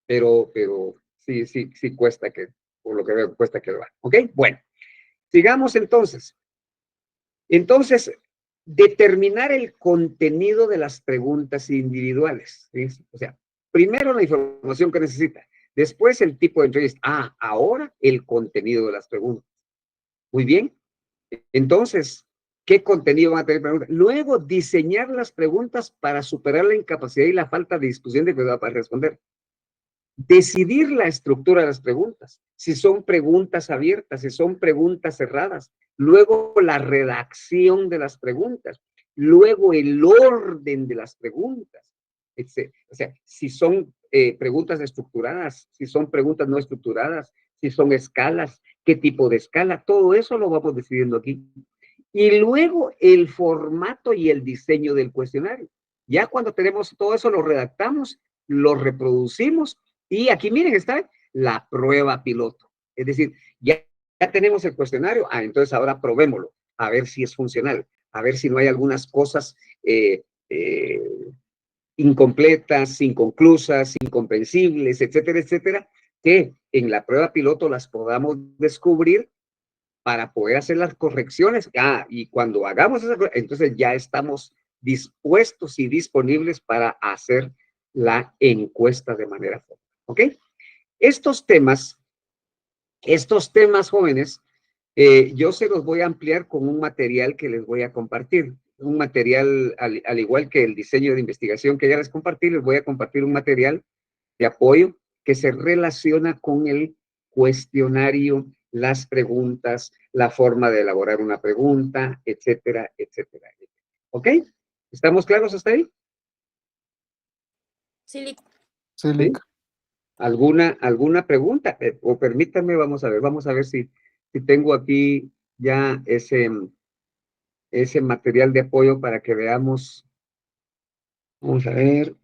pero sí cuesta que, por lo que veo, cuesta que lo hagan, ¿ok? Bueno, sigamos entonces. Entonces, determinar el contenido de las preguntas individuales, ¿sí? O sea, primero la información que necesita, después el tipo de entrevista. Ah, ahora el contenido de las preguntas. Muy bien. Entonces, ¿qué contenido van a tener preguntas? Luego, diseñar las preguntas para superar la incapacidad y la falta de discusión de cuidado para responder. Decidir la estructura de las preguntas, si son preguntas abiertas, si son preguntas cerradas. Luego, la redacción de las preguntas. Luego, el orden de las preguntas. O sea, si son preguntas estructuradas, si son preguntas no estructuradas, si son escalas, qué tipo de escala, todo eso lo vamos decidiendo aquí. Y luego el formato y el diseño del cuestionario. Ya cuando tenemos todo eso, lo redactamos, lo reproducimos y aquí miren, está la prueba piloto. Es decir, ya tenemos el cuestionario, entonces ahora probémoslo, a ver si es funcional, a ver si no hay algunas cosas incompletas, inconclusas, incomprensibles, etcétera, etcétera, que en la prueba piloto las podamos descubrir para poder hacer las correcciones. Y cuando hagamos esa, entonces ya estamos dispuestos y disponibles para hacer la encuesta de manera formal. ¿Ok? Estos temas, jóvenes, yo se los voy a ampliar con un material que les voy a compartir. un material, al igual que el diseño de investigación que ya les compartí, les voy a compartir un material de apoyo que se relaciona con el cuestionario, las preguntas, la forma de elaborar una pregunta, etcétera, etcétera. ¿Ok? ¿Estamos claros hasta ahí? Sí, Sí, ¿Sí? Lick. ¿Alguna pregunta? O permítanme, vamos a ver si tengo aquí ya ese material de apoyo para que veamos. Vamos a ver.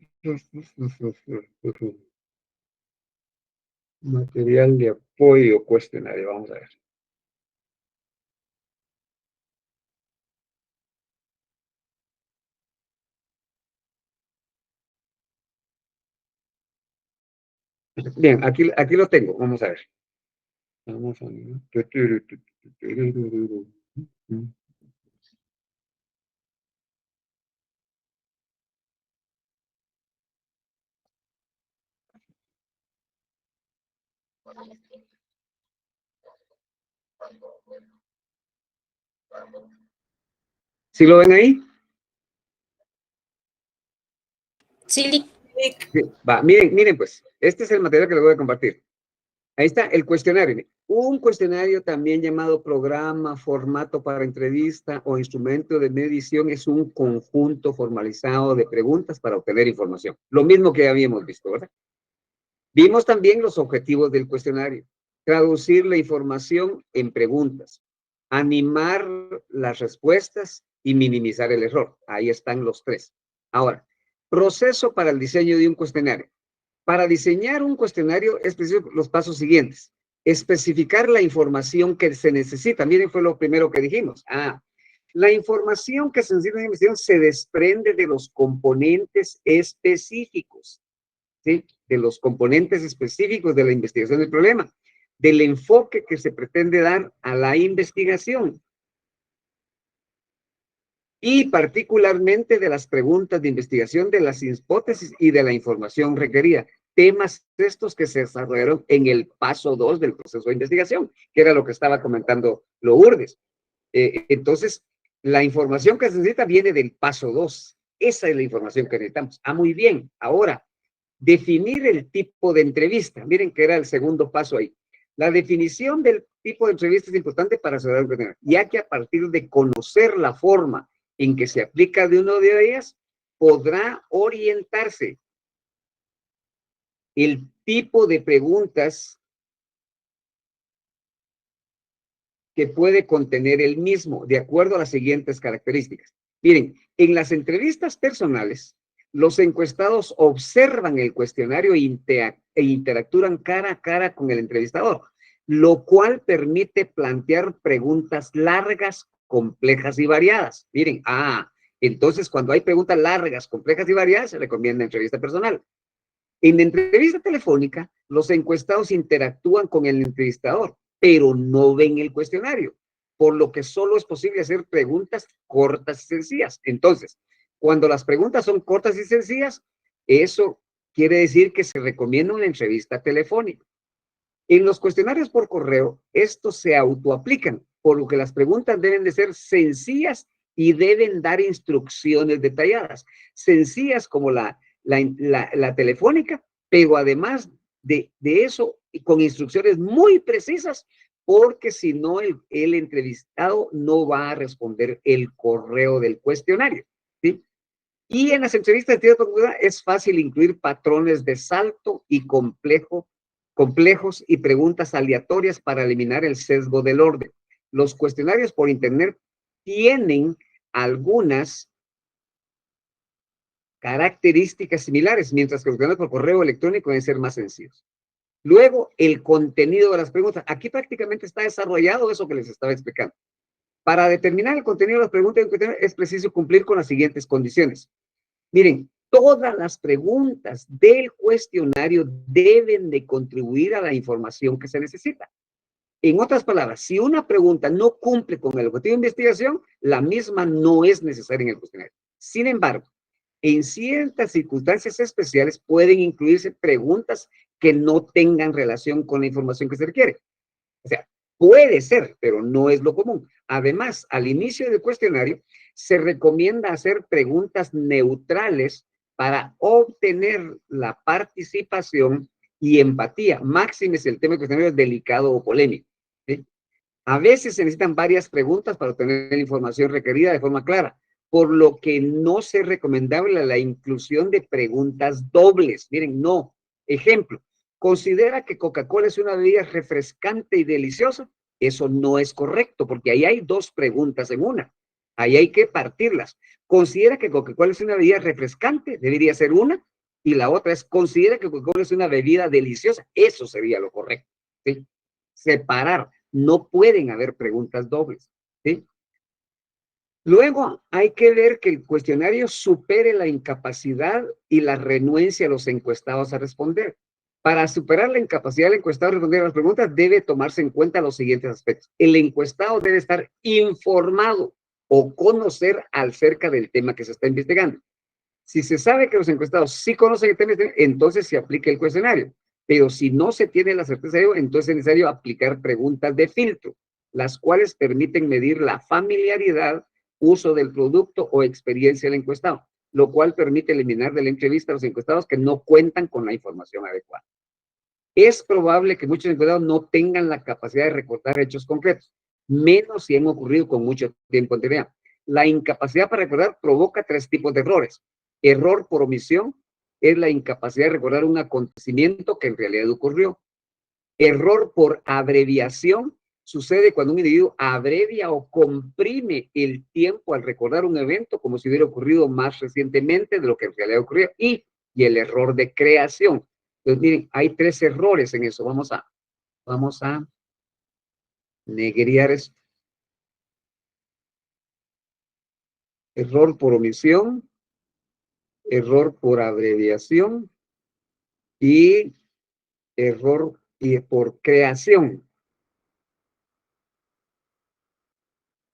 Material de apoyo, cuestionario, vamos a ver. Bien, aquí lo tengo, vamos a ver. Vamos a ver. ¿Sí lo ven ahí? sí, Lick. Sí, va, miren pues, este es el material que les voy a compartir. Ahí está el cuestionario. Un cuestionario también llamado programa, formato para entrevista o instrumento de medición es un conjunto formalizado de preguntas para obtener información. Lo mismo que habíamos visto, ¿verdad? Vimos también los objetivos del cuestionario. Traducir la información en preguntas, animar las respuestas y minimizar el error. Ahí están los tres. Ahora, proceso para el diseño de un cuestionario. Para diseñar un cuestionario es preciso los pasos siguientes. Especificar la información que se necesita. Miren, fue lo primero que dijimos. La información que se necesita en la investigación se desprende de los componentes específicos, ¿sí? De los componentes específicos de la investigación del problema, del enfoque que se pretende dar a la investigación y particularmente de las preguntas de investigación, de las hipótesis y de la información requerida. Temas estos que se desarrollaron en el paso 2 del proceso de investigación, que era lo que estaba comentando Lourdes. Entonces, la información que se necesita viene del paso 2. Esa es la información que necesitamos. Muy bien. Ahora, definir el tipo de entrevista. Miren que era el segundo paso ahí. La definición del tipo de entrevista es importante para saber, ya que a partir de conocer la forma en que se aplica de una de ellas, podrá orientarse el tipo de preguntas que puede contener el mismo, de acuerdo a las siguientes características. Miren, en las entrevistas personales, los encuestados observan el cuestionario e interactúan cara a cara con el entrevistador, lo cual permite plantear preguntas largas, complejas y variadas. Miren, entonces cuando hay preguntas largas, complejas y variadas, se recomienda entrevista personal. En la entrevista telefónica, los encuestados interactúan con el entrevistador, pero no ven el cuestionario, por lo que solo es posible hacer preguntas cortas y sencillas. Entonces, cuando las preguntas son cortas y sencillas, eso quiere decir que se recomienda una entrevista telefónica. En los cuestionarios por correo, estos se autoaplican, por lo que las preguntas deben de ser sencillas y deben dar instrucciones detalladas. Sencillas como la telefónica, pero además de eso, con instrucciones muy precisas, porque si no, el entrevistado no va a responder el correo del cuestionario, ¿sí? Y en las entrevistas de tierra es fácil incluir patrones de salto y complejos y preguntas aleatorias para eliminar el sesgo del orden. Los cuestionarios por internet tienen algunas características similares, mientras que los cuestionarios por correo electrónico deben ser más sencillos. Luego, el contenido de las preguntas. Aquí prácticamente está desarrollado eso que les estaba explicando. Para determinar el contenido de las preguntas es preciso cumplir con las siguientes condiciones. Miren, todas las preguntas del cuestionario deben de contribuir a la información que se necesita. En otras palabras, si una pregunta no cumple con el objetivo de investigación, la misma no es necesaria en el cuestionario. Sin embargo, en ciertas circunstancias especiales pueden incluirse preguntas que no tengan relación con la información que se requiere. O sea, puede ser, pero no es lo común. Además, al inicio del cuestionario, se recomienda hacer preguntas neutrales para obtener la participación y empatía. Máxime si el tema del cuestionario es delicado o polémico, ¿sí? A veces se necesitan varias preguntas para obtener la información requerida de forma clara, por lo que no es recomendable la inclusión de preguntas dobles. Miren, no. Ejemplo, ¿considera que Coca-Cola es una bebida refrescante y deliciosa? Eso no es correcto, porque ahí hay dos preguntas en una. Ahí hay que partirlas. ¿Considera que Coca-Cola es una bebida refrescante? Debería ser una. Y la otra es, ¿considera que Coca-Cola es una bebida deliciosa? Eso sería lo correcto, ¿sí? Separar. No pueden haber preguntas dobles, ¿sí? Luego, hay que ver que el cuestionario supere la incapacidad y la renuencia a los encuestados a responder. Para superar la incapacidad del encuestado a responder a las preguntas, debe tomarse en cuenta los siguientes aspectos. El encuestado debe estar informado o conocer acerca del tema que se está investigando. Si se sabe que los encuestados sí conocen el tema, entonces se aplica el cuestionario. Pero si no se tiene la certeza de ello, entonces es necesario aplicar preguntas de filtro, las cuales permiten medir la familiaridad, uso del producto o experiencia del encuestado, lo cual permite eliminar de la entrevista a los encuestados que no cuentan con la información adecuada. Es probable que muchos encuestados no tengan la capacidad de recordar hechos concretos, menos si han ocurrido con mucho tiempo anterior. La incapacidad para recordar provoca tres tipos de errores. Error por omisión es la incapacidad de recordar un acontecimiento que en realidad ocurrió. Error por abreviación sucede cuando un individuo abrevia o comprime el tiempo al recordar un evento como si hubiera ocurrido más recientemente de lo que en realidad ocurrió. Y el error de creación. Entonces, miren, hay tres errores en eso. Vamos a negrear esto. Error por omisión, error por abreviación y error por creación.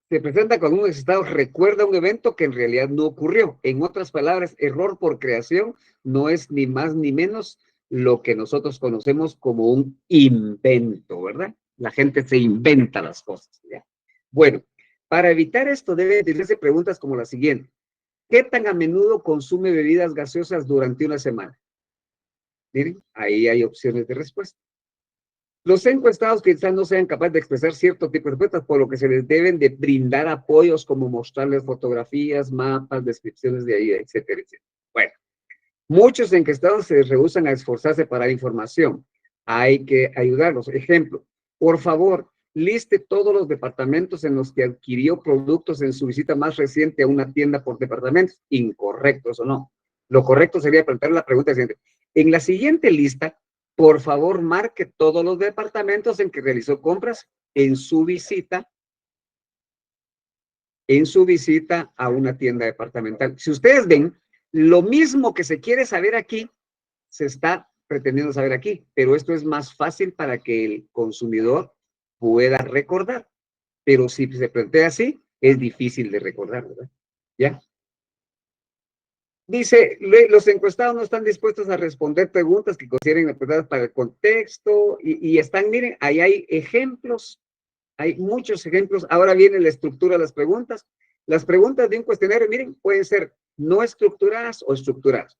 Se presenta cuando un encuestado recuerda un evento que en realidad no ocurrió. En otras palabras, error por creación no es ni más ni menos lo que nosotros conocemos como un invento, ¿verdad? La gente se inventa las cosas, ¿ya? Bueno, para evitar esto debe hacerse preguntas como la siguiente. ¿Qué tan a menudo consume bebidas gaseosas durante una semana? Miren, ahí hay opciones de respuesta. Los encuestados quizás no sean capaces de expresar cierto tipo de respuestas, por lo que se les deben de brindar apoyos como mostrarles fotografías, mapas, descripciones de ahí, etcétera, etcétera. Bueno, muchos encuestados se rehúsan a esforzarse para dar información. Hay que ayudarlos. Ejemplo, por favor, liste todos los departamentos en los que adquirió productos en su visita más reciente a una tienda por departamentos. Incorrecto, eso no. Lo correcto sería plantear la pregunta siguiente. En la siguiente lista, por favor, marque todos los departamentos en que realizó compras en su visita a una tienda departamental. Si ustedes ven, lo mismo que se quiere saber aquí, se está pretendiendo saber aquí, pero esto es más fácil para que el consumidor pueda recordar. Pero si se plantea así, es difícil de recordar, ¿verdad? ¿Ya? Dice, los encuestados no están dispuestos a responder preguntas que consideren apropiadas para el contexto y están, miren, ahí hay ejemplos, hay muchos ejemplos. Ahora viene la estructura de las preguntas. Las preguntas de un cuestionario, miren, pueden ser no estructuradas o estructuradas.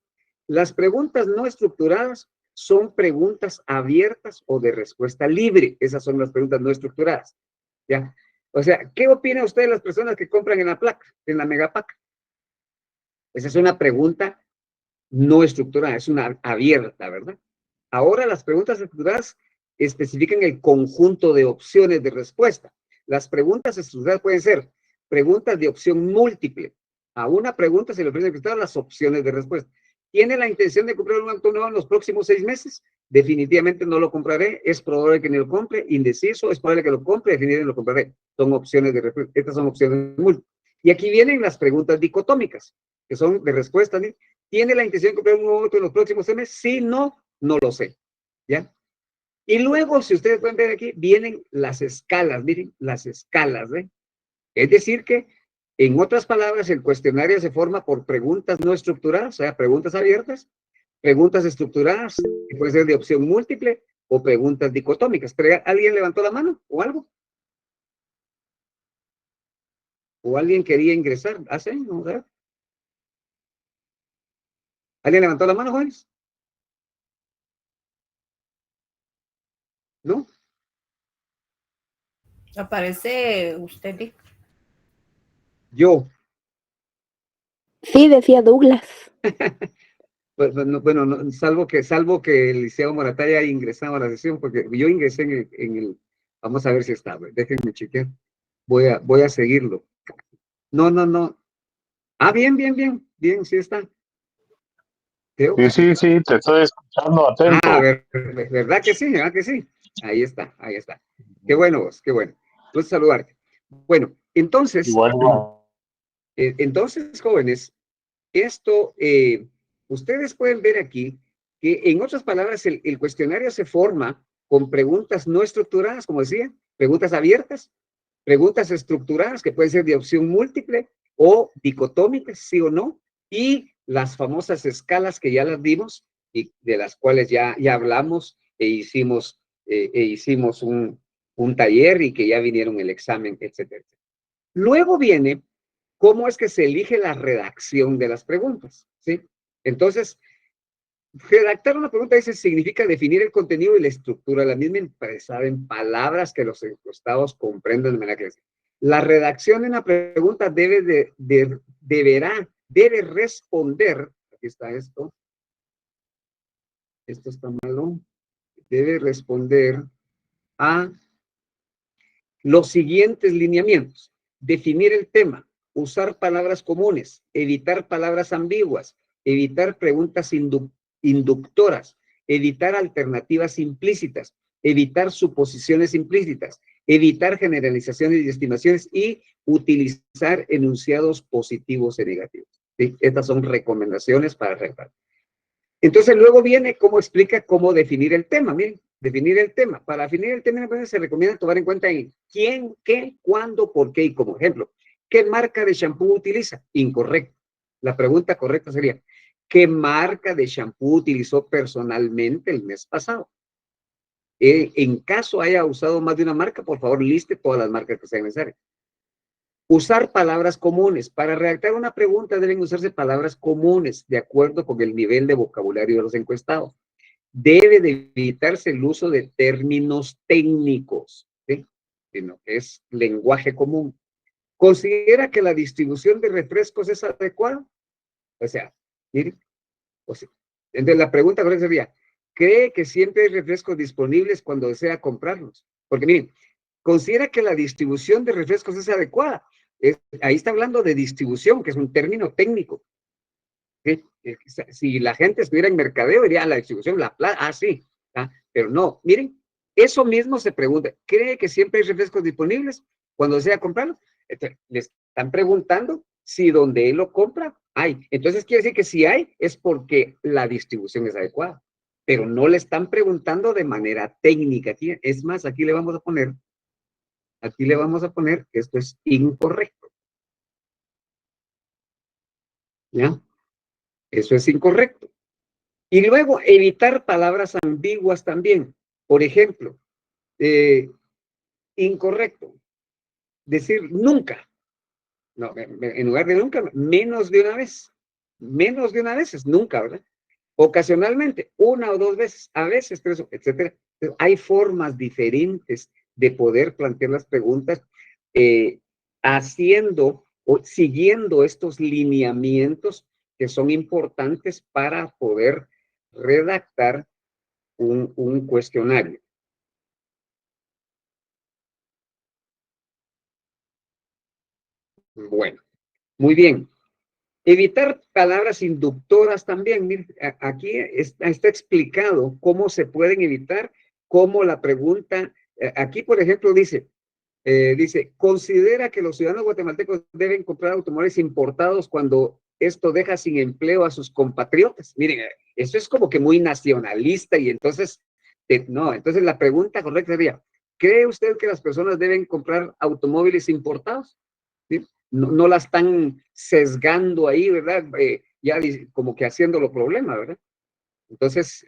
Las preguntas no estructuradas son preguntas abiertas o de respuesta libre. Esas son las preguntas no estructuradas, ¿ya? O sea, ¿qué opina usted de las personas que compran en la placa, en la Megapac? Esa es una pregunta no estructurada, es una abierta, ¿verdad? Ahora las preguntas estructuradas especifican el conjunto de opciones de respuesta. Las preguntas estructuradas pueden ser preguntas de opción múltiple. A una pregunta se le ofrecen las opciones de respuesta. ¿Tiene la intención de comprar un auto nuevo en los próximos 6 meses? Definitivamente no lo compraré. Es probable que no lo compre. Indeciso, es probable que lo compre. Definitivamente lo compraré. Son opciones de respuesta. Estas son opciones múltiples. Y aquí vienen las preguntas dicotómicas, que son de respuesta. ¿Tiene la intención de comprar un nuevo auto en los próximos 6 meses? Sí, no lo sé. ¿Ya? Y luego, si ustedes pueden ver aquí, vienen las escalas. Miren, las escalas, ¿eh? Es decir que, en otras palabras, el cuestionario se forma por preguntas no estructuradas, o sea, preguntas abiertas, preguntas estructuradas, que pueden ser de opción múltiple, o preguntas dicotómicas. ¿Pero alguien levantó la mano o algo? ¿O alguien quería ingresar? ¿Hace? Vamos a ver. ¿Alguien levantó la mano, jóvenes? ¿No? Aparece usted, Vic. Yo. Sí, decía Douglas. Bueno, salvo que el Liceo Morataya haya ingresado a la sesión, porque yo ingresé en el vamos a ver si está, déjenme chequear. Voy a seguirlo. No. Ah, bien, sí está. Creo que sí. Sí, te estoy escuchando atento. ¿Verdad que sí? ¿Verdad que sí? Ahí está. Qué bueno vos, qué bueno. Pues saludarte. Bueno, entonces, jóvenes, esto, ustedes pueden ver aquí que, en otras palabras, el cuestionario se forma con preguntas no estructuradas, como decía, preguntas abiertas, preguntas estructuradas que pueden ser de opción múltiple o dicotómicas, sí o no, y las famosas escalas que ya las dimos y de las cuales ya hablamos e hicimos un taller y que ya vinieron el examen, etcétera. Luego viene cómo es que se elige la redacción de las preguntas, ¿sí? Entonces, redactar una pregunta dice significa definir el contenido y la estructura, la misma expresada en palabras que los encuestados comprendan de manera clara. La redacción de una pregunta debe responder, aquí está esto está malo, debe responder a los siguientes lineamientos: definir el tema, usar palabras comunes, evitar palabras ambiguas, evitar preguntas inductoras, evitar alternativas implícitas, evitar suposiciones implícitas, evitar generalizaciones y estimaciones y utilizar enunciados positivos y negativos. ¿Sí? Estas son recomendaciones para redactar. Entonces luego viene cómo explica cómo definir el tema. Miren, definir el tema. Para definir el tema se recomienda tomar en cuenta en quién, qué, cuándo, por qué y como ejemplo. ¿Qué marca de shampoo utiliza? Incorrecto. La pregunta correcta sería, ¿qué marca de shampoo utilizó personalmente el mes pasado? En caso haya usado más de una marca, por favor, liste todas las marcas que sean necesarias. Usar palabras comunes. Para redactar una pregunta deben usarse palabras comunes de acuerdo con el nivel de vocabulario de los encuestados. Debe de evitarse el uso de términos técnicos, ¿sí? Sino que es lenguaje común. ¿Considera que la distribución de refrescos es adecuada? O sea, miren, entonces la pregunta correcta sería, ¿cree que siempre hay refrescos disponibles cuando desea comprarlos? Porque miren, ¿considera que la distribución de refrescos es adecuada? Ahí está hablando de distribución, que es un término técnico. ¿Sí? Si la gente estuviera en mercadeo, diría la distribución, sí. Pero no, miren, eso mismo se pregunta, ¿cree que siempre hay refrescos disponibles cuando desea comprarlos? Entonces, le están preguntando si donde él lo compra hay. Entonces quiere decir que si hay, es porque la distribución es adecuada. Pero no le están preguntando de manera técnica. Es más, aquí le vamos a poner que esto es incorrecto. ¿Ya? Eso es incorrecto. Y luego, evitar palabras ambiguas también. Por ejemplo, incorrecto. Decir nunca. No, en lugar de nunca, menos de una vez. Menos de una vez es nunca, ¿verdad? Ocasionalmente, una o dos veces, a veces, tres, etcétera. Hay formas diferentes de poder plantear las preguntas haciendo o siguiendo estos lineamientos que son importantes para poder redactar un cuestionario. Bueno, muy bien. Evitar palabras inductoras también. Mire, aquí está explicado cómo se pueden evitar, cómo la pregunta, aquí por ejemplo dice, considera que los ciudadanos guatemaltecos deben comprar automóviles importados cuando esto deja sin empleo a sus compatriotas. Miren, eso es como que muy nacionalista y entonces, no, entonces la pregunta correcta sería, ¿cree usted que las personas deben comprar automóviles importados? ¿Sí? No la están sesgando ahí, ¿verdad? Ya como que haciéndolo problema, ¿verdad? Entonces,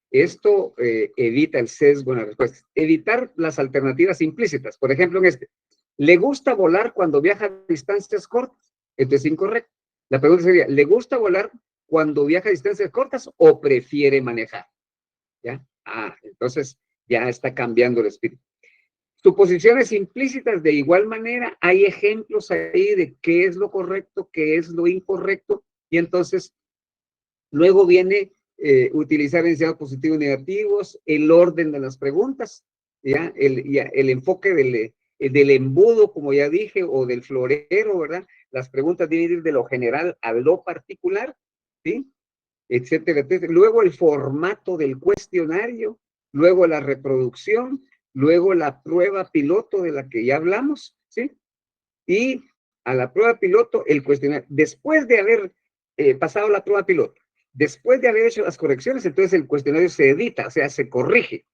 esto evita el sesgo en la respuesta. Evitar las alternativas implícitas. Por ejemplo, en ¿Le gusta volar cuando viaja a distancias cortas? Esto es incorrecto. La pregunta sería, ¿le gusta volar cuando viaja a distancias cortas o prefiere manejar? ¿Ya? Entonces ya está cambiando el espíritu. Suposiciones implícitas, de igual manera, hay ejemplos ahí de qué es lo correcto, qué es lo incorrecto, y entonces luego viene utilizar enunciados positivos y negativos, el orden de las preguntas, ¿ya? El enfoque del embudo, como ya dije, o del florero, ¿verdad? Las preguntas deben ir de lo general a lo particular, ¿sí? Etcétera, etcétera. Luego el formato del cuestionario, luego la reproducción, luego la prueba piloto de la que ya hablamos, ¿sí? Y a la prueba piloto, el cuestionario. Después de haber pasado la prueba piloto, después de haber hecho las correcciones, entonces el cuestionario se edita, o sea, se corrige,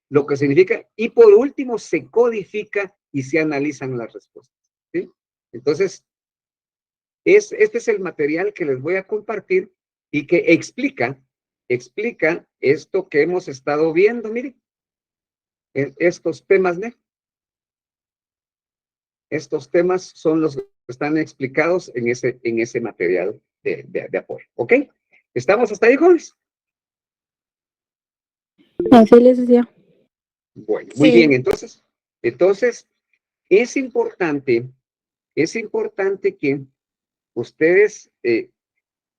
lo que significa, y por último se codifica y se analizan las respuestas, ¿sí? Entonces, este es el material que les voy a compartir y que explica esto que hemos estado viendo, miren, estos temas, ¿no? Estos temas son los que están explicados en ese material de apoyo, ¿ok? ¿Estamos hasta ahí, jóvenes? Así les decía. Bueno, muy bien, entonces es importante que ustedes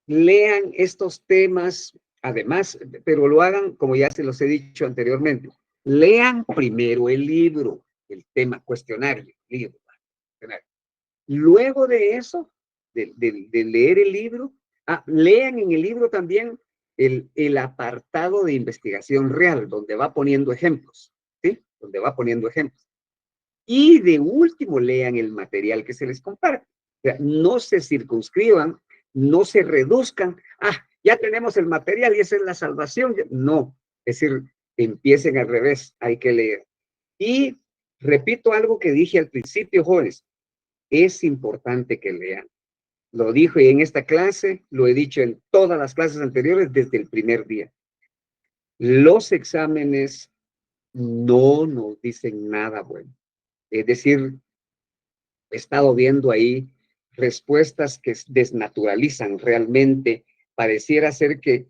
lean estos temas, además, pero lo hagan, como ya se los he dicho anteriormente, lean primero el libro, el tema cuestionario, libro, cuestionario. Luego de eso, de leer el libro, lean en el libro también el apartado de investigación real, donde va poniendo ejemplos, ¿sí? Donde va poniendo ejemplos. Y de último, lean el material que se les comparte. O sea, no se circunscriban, no se reduzcan. Ya tenemos el material y esa es la salvación. No, es decir, empiecen al revés, hay que leer. Y repito algo que dije al principio, jóvenes, es importante que lean. Lo dije en esta clase, lo he dicho en todas las clases anteriores desde el primer día. Los exámenes no nos dicen nada bueno. Es decir, he estado viendo ahí respuestas que desnaturalizan realmente. Pareciera ser que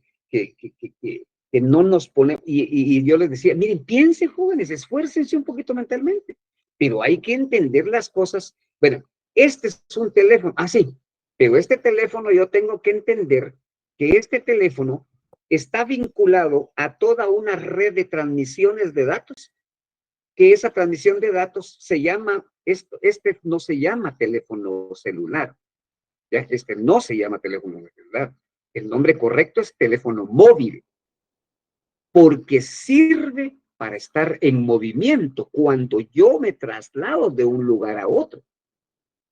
no nos pone, y yo les decía, miren, piensen, jóvenes, esfuércense un poquito mentalmente, pero hay que entender las cosas. Bueno, este es un teléfono, sí, pero este teléfono yo tengo que entender que este teléfono está vinculado a toda una red de transmisiones de datos, que esa transmisión de datos se llama, este no se llama teléfono celular, ya este no se llama teléfono celular, el nombre correcto es teléfono móvil, porque sirve para estar en movimiento cuando yo me traslado de un lugar a otro.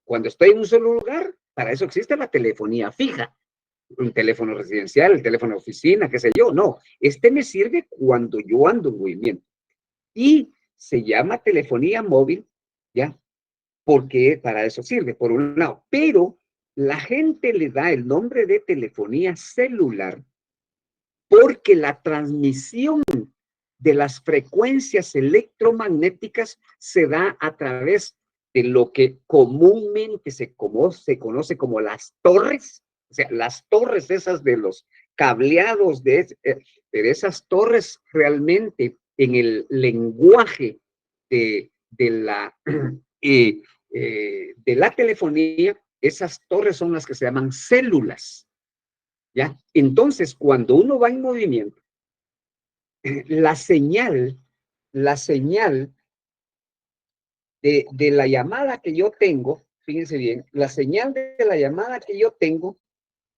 Cuando estoy en un solo lugar, para eso existe la telefonía fija, un teléfono residencial, el teléfono de oficina, qué sé yo, no, este me sirve cuando yo ando en movimiento. Y se llama telefonía móvil, ¿ya? Porque para eso sirve, por un lado. Pero la gente le da el nombre de telefonía celular porque la transmisión de las frecuencias electromagnéticas se da a través de lo que comúnmente se conoce como las torres, o sea, las torres esas de los cableados de esas torres realmente en el lenguaje de la telefonía, esas torres son las que se llaman células, ¿ya? Entonces, cuando uno va en movimiento, la señal de la llamada que yo tengo, fíjense bien, la señal de la llamada que yo tengo,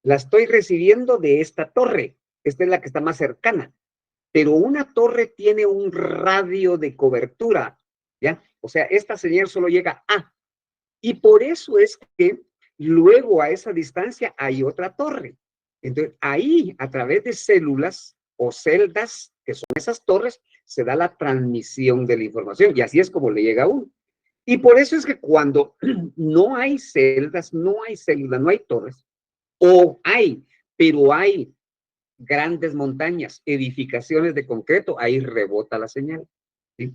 la estoy recibiendo de esta torre. Esta es la que está más cercana. Pero una torre tiene un radio de cobertura, ¿ya? O sea, esta señal solo llega a. Y por eso es que luego a esa distancia hay otra torre. Entonces, ahí, a través de células o celdas, que son esas torres, se da la transmisión de la información. Y así es como le llega a uno. Y por eso es que cuando no hay celdas, no hay células, no hay torres, o hay, pero hay grandes montañas, edificaciones de concreto, ahí rebota la señal, ¿sí?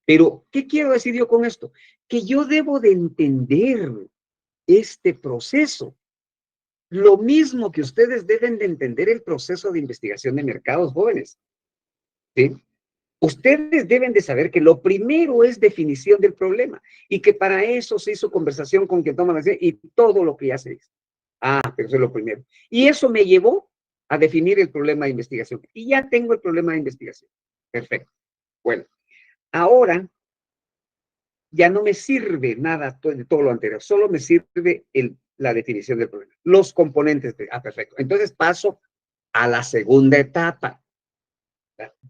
Pero, ¿qué quiero decir yo con esto? Que yo debo de entender este proceso. Lo mismo que ustedes deben de entender el proceso de investigación de mercados, jóvenes. ¿Sí? Ustedes deben de saber que lo primero es definición del problema y que para eso se hizo conversación con quien toma la decisión y todo lo que ya se hizo. Ah, pero eso es lo primero. Y eso me llevó a definir el problema de investigación. Y ya tengo el problema de investigación. Perfecto. Bueno, ahora ya no me sirve nada de todo lo anterior, solo me sirve la definición del problema. Los componentes perfecto. Entonces paso a la segunda etapa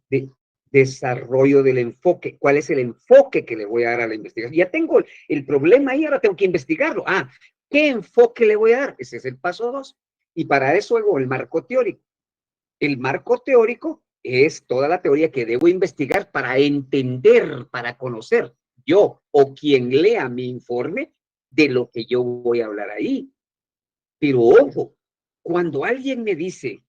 de desarrollo del enfoque. ¿Cuál es el enfoque que le voy a dar a la investigación? Ya tengo el problema ahí, ahora tengo que investigarlo. Ah, ¿qué enfoque le voy a dar? Ese es el paso 2. Y para eso hago el marco teórico. El marco teórico es toda la teoría que debo investigar para entender, para conocer yo o quien lea mi informe de lo que yo voy a hablar ahí. Pero ojo, cuando alguien me dice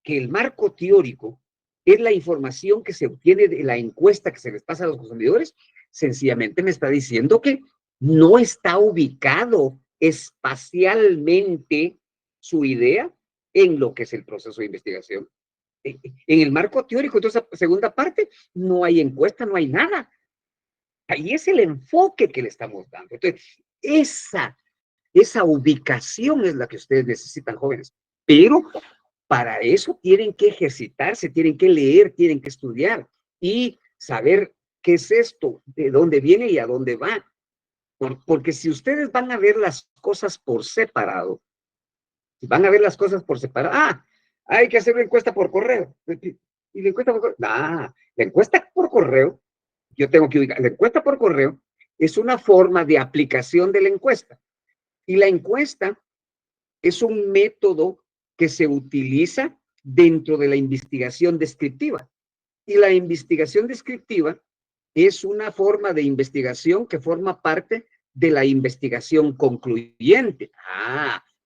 que el marco teórico es la información que se obtiene de la encuesta que se les pasa a los consumidores, sencillamente me está diciendo que no está ubicado espacialmente su idea en lo que es el proceso de investigación. En el marco teórico, entonces, la segunda parte, no hay encuesta, no hay nada. Ahí es el enfoque que le estamos dando. Entonces, esa ubicación es la que ustedes necesitan, jóvenes. Pero para eso tienen que ejercitarse, tienen que leer, tienen que estudiar y saber qué es esto, de dónde viene y a dónde va. Porque si ustedes van a ver las cosas por separado, hay que hacer una encuesta por correo. ¿Y la encuesta por correo? La encuesta por correo, yo tengo que ubicar, la encuesta por correo es una forma de aplicación de la encuesta. Y la encuesta es un método que se utiliza dentro de la investigación descriptiva. Y la investigación descriptiva es una forma de investigación que forma parte de la investigación concluyente.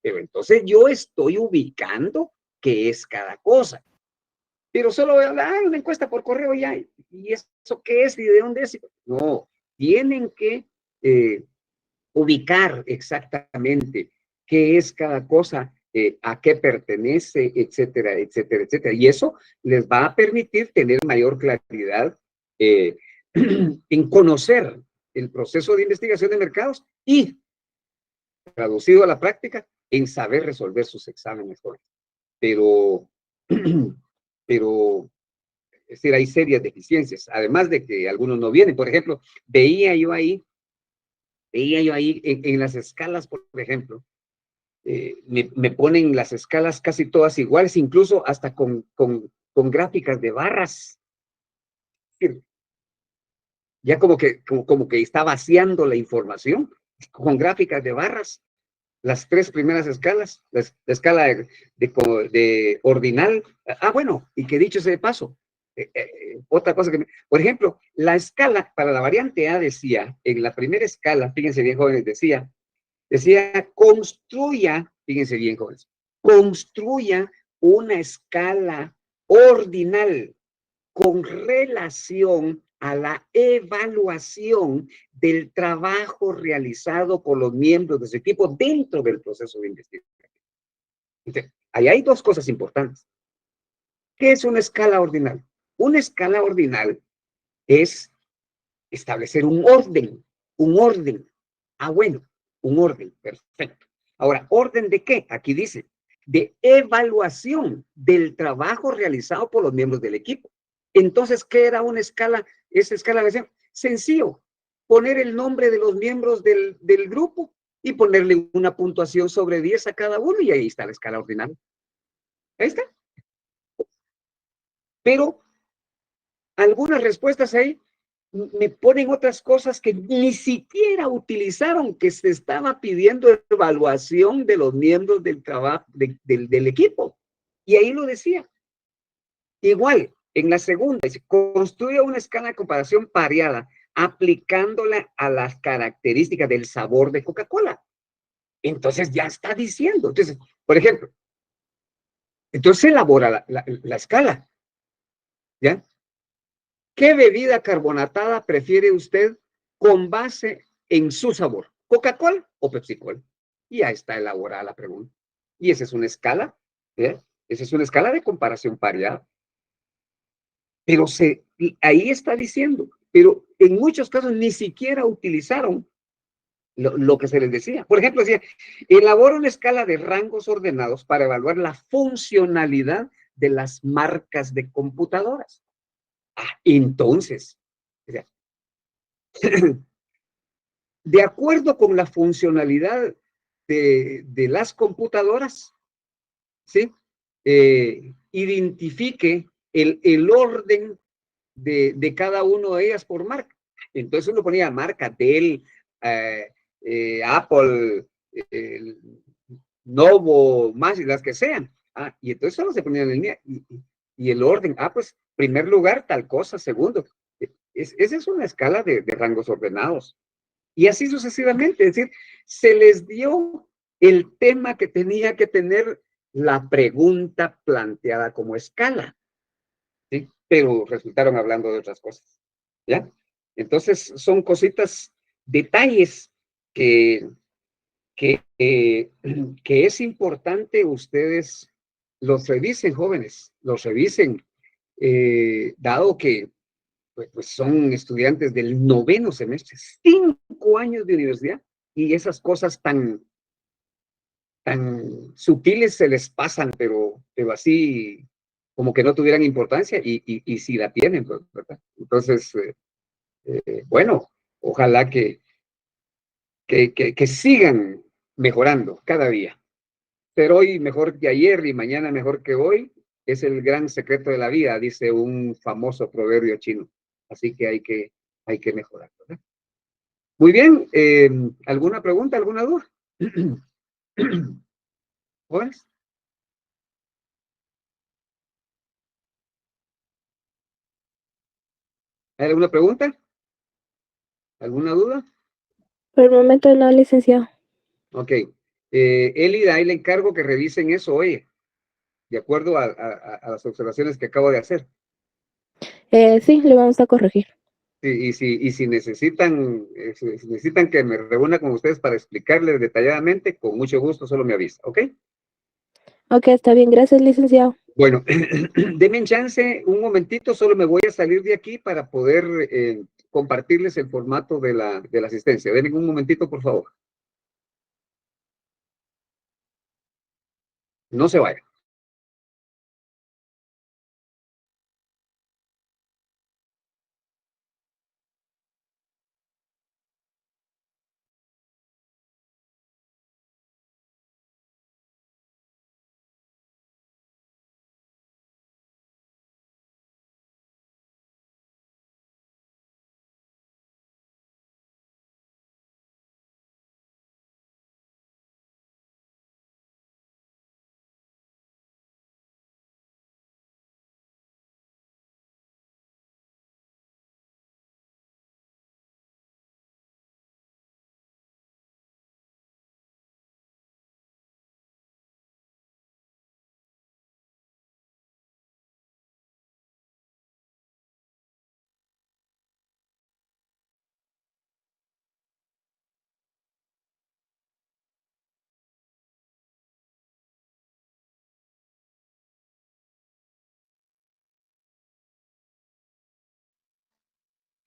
Pero entonces yo estoy ubicando qué es cada cosa. Pero solo voy a hablar, una encuesta por correo ya. ¿Y eso qué es? ¿Y de dónde es? No, tienen que ubicar exactamente qué es cada cosa, a qué pertenece, etcétera, etcétera, etcétera. Y eso les va a permitir tener mayor claridad en conocer el proceso de investigación de mercados y, traducido a la práctica, en saber resolver sus exámenes. Pero, es decir, hay serias deficiencias, además de que algunos no vienen. Por ejemplo, veía yo ahí en las escalas, por ejemplo, me ponen las escalas casi todas iguales, incluso hasta con gráficas de barras. Ya como que está vaciando la información con gráficas de barras. Las 3 primeras escalas, la escala de ordinal. Bueno, y que dicho sea de paso, otra cosa por ejemplo, la escala para la variante A decía, en la primera escala, fíjense bien, jóvenes, decía, fíjense bien, jóvenes, construya una escala ordinal con relación a la evaluación del trabajo realizado por los miembros de su equipo dentro del proceso de investigación. Entonces, ahí hay 2 cosas importantes. ¿Qué es una escala ordinal? Una escala ordinal es establecer un orden. Bueno, un orden, perfecto. Ahora, ¿orden de qué? Aquí dice, de evaluación del trabajo realizado por los miembros del equipo. Entonces, ¿qué era una escala? Esa escala de evaluación. Sencillo, poner el nombre de los miembros del grupo y ponerle una puntuación sobre 10 a cada uno y ahí está la escala ordinal. Ahí está. Pero algunas respuestas ahí me ponen otras cosas que ni siquiera utilizaron, que se estaba pidiendo evaluación de los miembros del trabajo, del equipo. Y ahí lo decía. Igual, en la segunda, dice, construye una escala de comparación pareada, aplicándola a las características del sabor de Coca-Cola. Entonces ya está diciendo. Entonces, por ejemplo, entonces elabora la escala. ¿Ya? ¿Qué bebida carbonatada prefiere usted con base en su sabor? ¿Coca-Cola o Pepsi-Cola? Y ya está elaborada la pregunta. Y esa es una escala, ¿eh? Esa es una escala de comparación pareada. Pero ahí está diciendo, pero en muchos casos ni siquiera utilizaron lo que se les decía. Por ejemplo, decía, elabora una escala de rangos ordenados para evaluar la funcionalidad de las marcas de computadoras. Entonces, o sea, de acuerdo con la funcionalidad de las computadoras, ¿sí? Identifique el orden de cada uno de ellas por marca. Entonces uno ponía marca Dell, Apple, Novo, más y las que sean. Y entonces solo se ponían en línea y el orden. Pues primer lugar, tal cosa, segundo. Esa es una escala de rangos ordenados. Y así sucesivamente. Es decir, se les dio el tema que tenía que tener la pregunta planteada como escala. ¿Sí? Pero resultaron hablando de otras cosas. ¿Ya? Entonces, son cositas, detalles que, que es importante ustedes los revisen, jóvenes, los revisen, dado que pues son estudiantes del 9º semestre, 5 años de universidad, y esas cosas tan sutiles se les pasan, pero así como que no tuvieran importancia, y sí la tienen, pues, ¿verdad? Entonces, bueno, ojalá que sigan mejorando cada día. Ser hoy mejor que ayer y mañana mejor que hoy es el gran secreto de la vida, dice un famoso proverbio chino. Así que hay que mejorar, ¿verdad? Muy bien, ¿alguna pregunta, alguna duda? ¿Jóvenes? ¿Hay alguna pregunta? ¿Alguna duda? Por el momento no, licenciado. Ok. Elida, ahí le encargo que revisen eso hoy, de acuerdo a las observaciones que acabo de hacer. Sí, le vamos a corregir. Y si necesitan, si necesitan que me reúna con ustedes para explicarles detalladamente, con mucho gusto, solo me avisa, ¿ok? Ok, está bien. Gracias, licenciado. Bueno, denme chance un momentito, solo me voy a salir de aquí para poder compartirles el formato de la asistencia. Denme un momentito, por favor. No se vayan.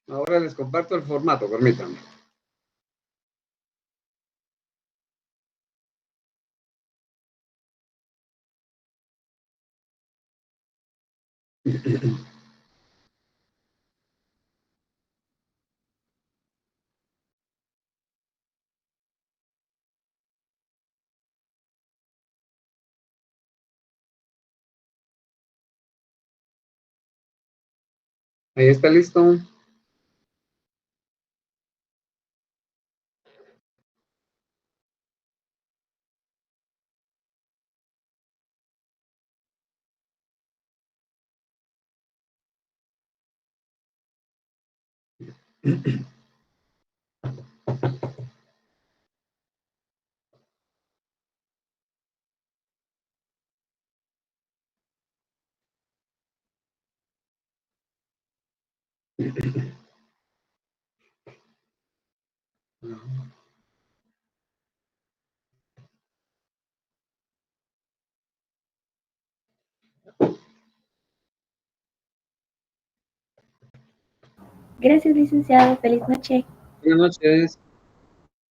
Ahora les comparto el formato, permítanme. Ahí está listo. Gracias, licenciado. Feliz noche. Buenas noches.